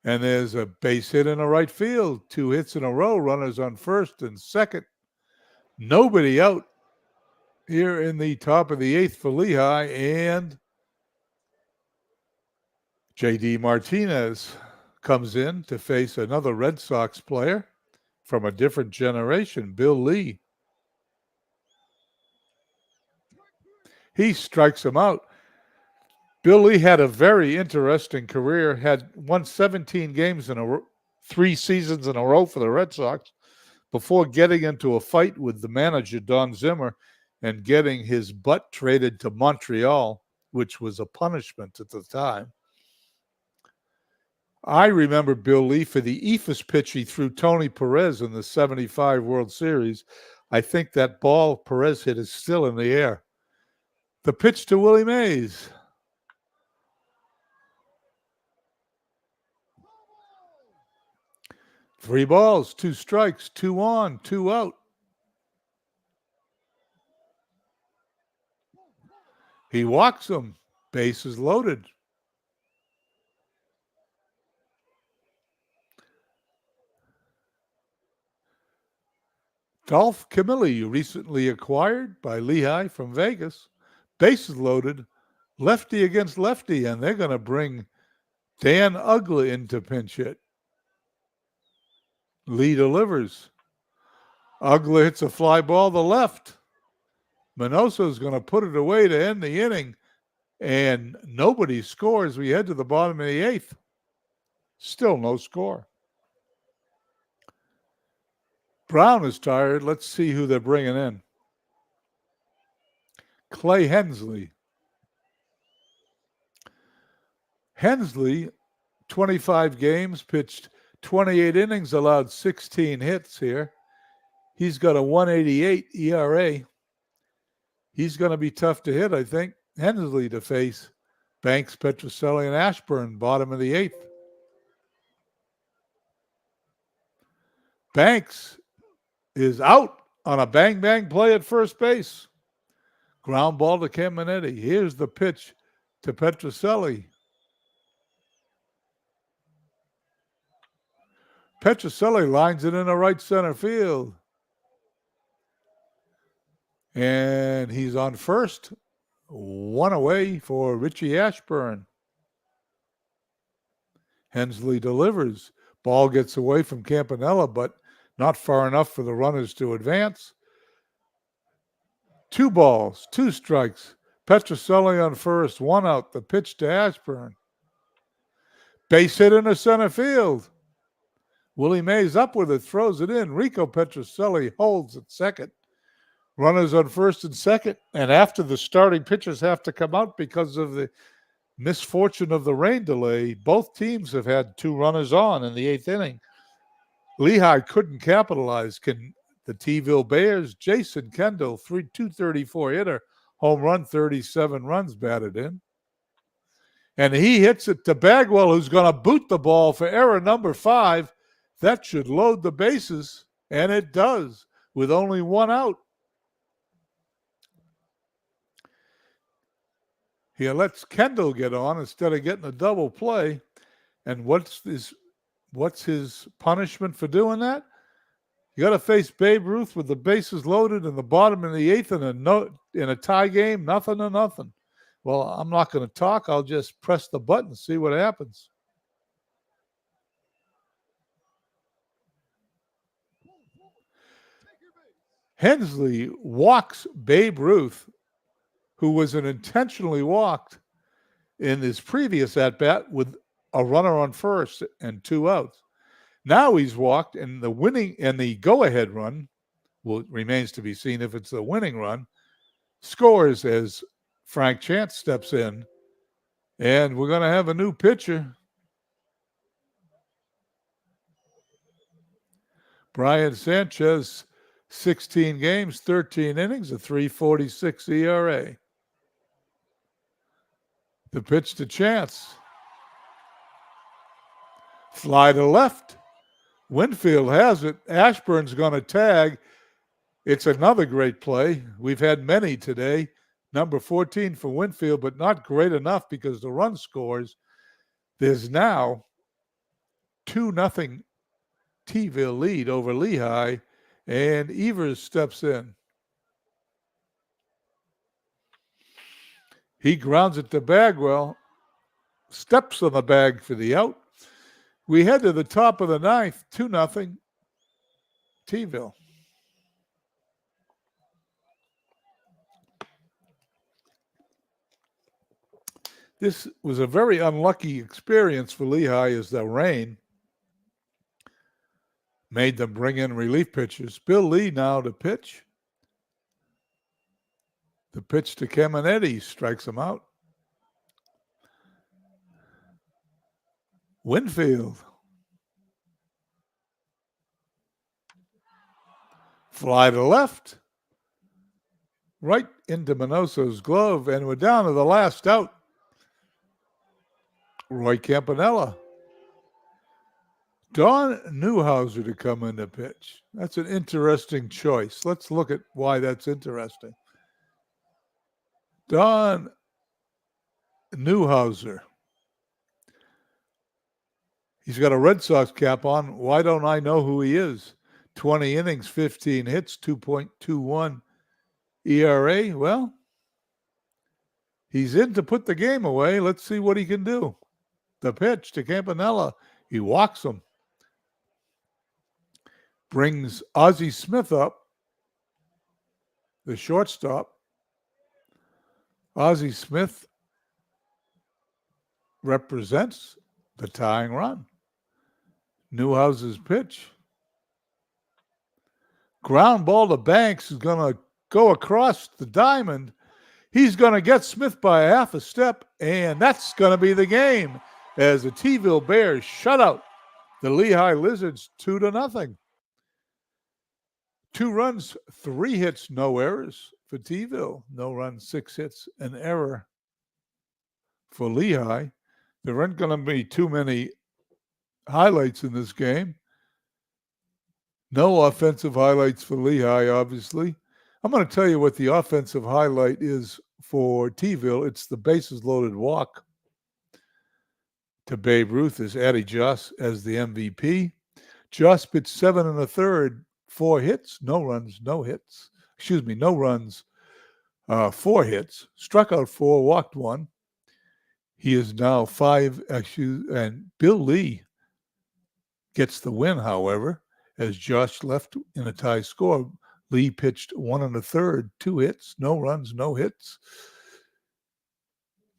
Speaker 1: And there's a base hit in the right field. 2 hits in a row. Runners on first and second. Nobody out here in the top of the 8th for Lehigh. And J.D. Martinez comes in to face another Red Sox player from a different generation, Bill Lee. He strikes him out. Bill Lee had a very interesting career, had won 17 games in 3 seasons in a row for the Red Sox before getting into a fight with the manager, Don Zimmer, and getting his butt traded to Montreal, which was a punishment at the time. I remember Bill Lee for the eephus pitch he threw Tony Perez in the 75 World Series. I think that ball Perez hit is still in the air. The pitch to Willie Mays. Three balls, 2 strikes, 2 on, 2 out. He walks him. Base is loaded. Dolph Camilli, recently acquired by Lehigh from Vegas. Base is loaded. Lefty against lefty, and they're going to bring Dan Ugla in to pinch hit. Lee delivers. Ugla hits a fly ball to left. Minoso's going to put it away to end the inning, and nobody scores. We head to the bottom of the 8th. Still no score. Brown is tired. Let's see who they're bringing in. Clay Hensley. Hensley, 25 games, pitched 28 innings, allowed 16 hits here. He's got a 1.88 ERA. He's going to be tough to hit, I think. Hensley to face Banks, Petrocelli, and Ashburn, bottom of the 8th. Banks is out on a bang-bang play at first base. Ground ball to Caminetti. Here's the pitch to Petrocelli. Petrocelli lines it in the right center field. And he's on first. 1 away for Richie Ashburn. Hensley delivers. Ball gets away from Campanella, but not far enough for the runners to advance. 2 balls, 2 strikes. Petrocelli on first, 1 out. The pitch to Ashburn. Base hit in the center field. Willie Mays up with it, throws it in. Rico Petrocelli holds at second. Runners on first and second. And after the starting pitchers have to come out because of the misfortune of the rain delay, both teams have had 2 runners on in the 8th inning. Lehigh couldn't capitalize. The T-ville Bears, Jason Kendall, 234 hitter, home run, 37 runs batted in. And he hits it to Bagwell, who's going to boot the ball for error number 5. That should load the bases, and it does, with only 1 out. He lets Kendall get on instead of getting a double play. And what's his punishment for doing that? You got to face Babe Ruth with the bases loaded in the bottom of the 8th in a tie game, 0-0. Well, I'm not going to talk. I'll just press the button and see what happens. Hensley walks Babe Ruth, who was an intentionally walked in his previous at-bat with a runner on first and 2 outs. Now he's walked, and the go-ahead run remains to be seen if it's the winning run, scores as Frank Chance steps in, and we're going to have a new pitcher. Brian Sanchez, 16 games, 13 innings, a 3.46 ERA. The pitch to Chance. Fly to left. Winfield has it. Ashburn's going to tag. It's another great play. We've had many today. Number 14 for Winfield, but not great enough because the run scores. There's now 2-0 T-ville lead over Lehigh, and Evers steps in. He grounds it to Bagwell, steps on the bag for the out. We head to the top of the ninth, 2-0 T-ville. This was a very unlucky experience for Lehigh as the rain made them bring in relief pitchers. Bill Lee now to pitch. The pitch to Caminetti strikes him out. Winfield. Fly to left. Right into Minoso's glove, and we're down to the last out. Roy Campanella. Don Newhouser to come in to pitch. That's an interesting choice. Let's look at why that's interesting. Don Newhouser. He's got a Red Sox cap on. Why don't I know who he is? 20 innings, 15 hits, 2.21 ERA. Well, he's in to put the game away. Let's see what he can do. The pitch to Campanella. He walks him. Brings Ozzie Smith up, the shortstop. Ozzie Smith represents the tying run. Newhouser's pitch. Ground ball to Banks is going to go across the diamond. He's going to get Smith by a half a step, and that's going to be the game as the T-ville Bears shut out the Lehigh Lizards 2-0. 2 runs, 3 hits, no errors for T-ville. No runs, 6 hits, an error for Lehigh. There aren't going to be too many highlights in this game. No offensive highlights for Lehigh, obviously. I'm going to tell you what the offensive highlight is for T-ville. It's the bases loaded walk to Babe Ruth as Addie Joss as the MVP. Joss pitched 7 1/3, 4 hits, no runs, no hits. No runs, 4 hits. Struck out 4, walked 1. He is now 5, and Bill Lee gets the win, however, as Josh left in a tie score. Lee pitched 1 1/3, 2 hits, no runs, no hits.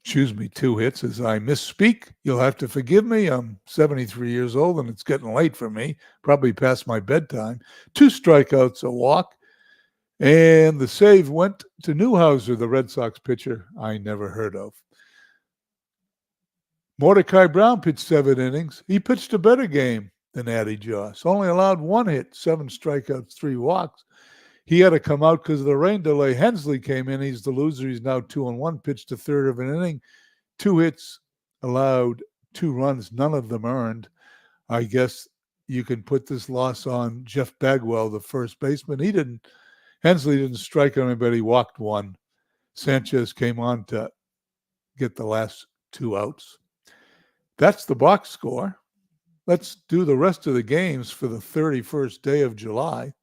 Speaker 1: 2 hits as I misspeak. You'll have to forgive me. I'm 73 years old and it's getting late for me, probably past my bedtime. 2 strikeouts, a walk, and the save went to Newhouser, the Red Sox pitcher I never heard of. Mordecai Brown pitched 7 innings. He pitched a better game than Addie Joss. Only allowed 1 hit, 7 strikeouts, 3 walks. He had to come out because of the rain delay. Hensley came in. He's the loser. He's now 2-1, pitched a third of an inning. 2 hits, allowed 2 runs, none of them earned. I guess you can put this loss on Jeff Bagwell, the first baseman. Hensley didn't strike anybody, walked 1. Sanchez came on to get the last 2 outs. That's the box score. Let's do the rest of the games for the 31st day of July.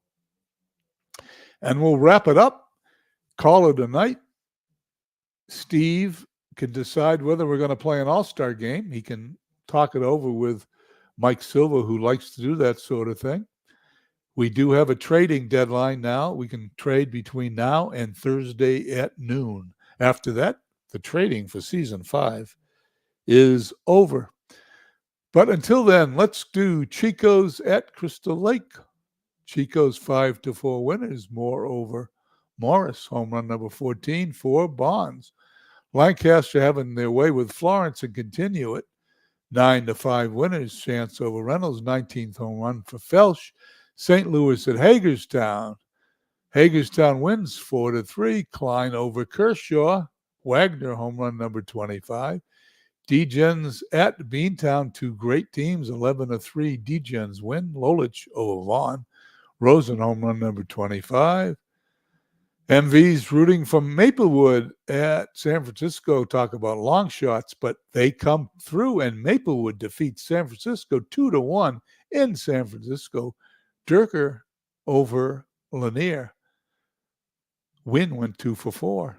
Speaker 1: And we'll wrap it up, call it a night. Steve can decide whether we're going to play an all-star game. He can talk it over with Mike Silva, who likes to do that sort of thing. We do have a trading deadline now. We can trade between now and Thursday at noon. After that, the trading for season 5 is over. But until then, let's do Chico's at Crystal Lake. Chico's 5-4 winners. Moreover, Morris, home run number 14 for Bonds. Lancaster having their way with Florence and continue it. 9-5 winners. Chance over Reynolds, 19th home run for Felsch. St. Louis at Hagerstown. Hagerstown wins 4-3. Klein over Kershaw. Wagner, home run number 25. D-Gens at Beantown, 2 great teams, 11-3. D-Gens win. Lolich over Vaughn. Rosen, home run number 25. MV's rooting from Maplewood at San Francisco. Talk about long shots, but they come through, and Maplewood defeats San Francisco 2-1 in San Francisco. Durker over Lanier. Wynn went 2-4.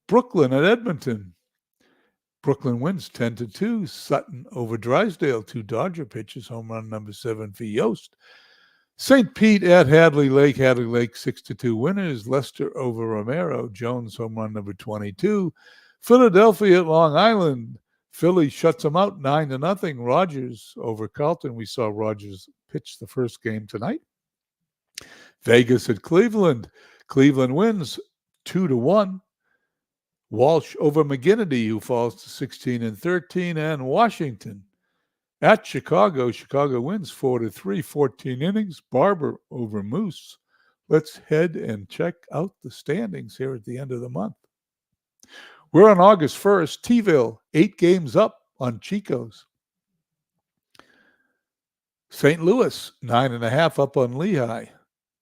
Speaker 1: Brooklyn at Edmonton. Brooklyn wins 10-2. Sutton over Drysdale. 2 Dodger pitches. Home run number 7 for Yost. St. Pete at Hadley Lake. Hadley Lake 6-2 winners. Leicester over Romero. Jones home run number 22. Philadelphia at Long Island. Philly shuts them out 9-0. Rogers over Carlton. We saw Rogers pitch the first game tonight. Vegas at Cleveland. Cleveland wins 2-1. Walsh over McGinnity, who falls to 16-13. And Washington at Chicago. Chicago wins 4-3, 14 innings. Barber over Moose. Let's head and check out the standings here at the end of the month. We're on August 1st. T-ville, 8 games up on Chico's. St. Louis, 9.5 up on Lehigh.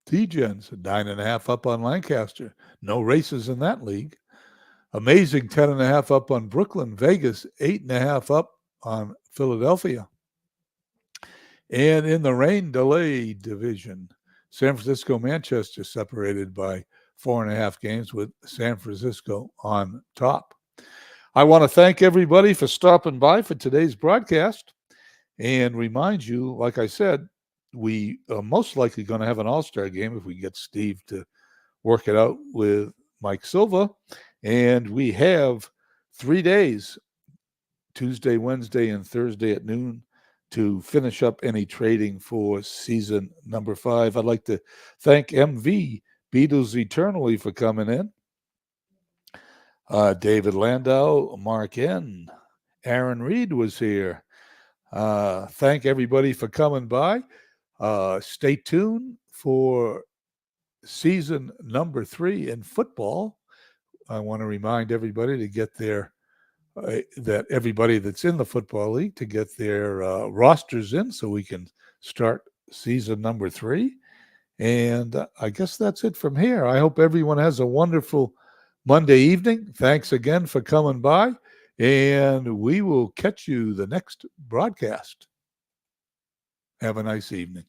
Speaker 1: D-Gens, 9.5 up on Lancaster. No races in that league. Amazing, 10.5 up on Brooklyn. Vegas, 8.5 up on Philadelphia. And in the rain delay division, San Francisco, Manchester separated by 4.5 games with San Francisco on top. I want to thank everybody for stopping by for today's broadcast and remind you, like I said, we are most likely going to have an all-star game if we get Steve to work it out with Mike Silva. And we have 3 days, Tuesday, Wednesday, and Thursday at noon, to finish up any trading for season number 5. I'd like to thank MV, Beatles Eternally, for coming in. David Landau, Mark N. Aaron Reed was here. Thank everybody for coming by. Stay tuned for season number 3 in football. I want to remind everybody to get their that everybody that's in the football league to get their rosters in so we can start season number 3. And I guess that's it from here. I hope everyone has a wonderful Monday evening. Thanks again for coming by, and we will catch you the next broadcast. Have a nice evening.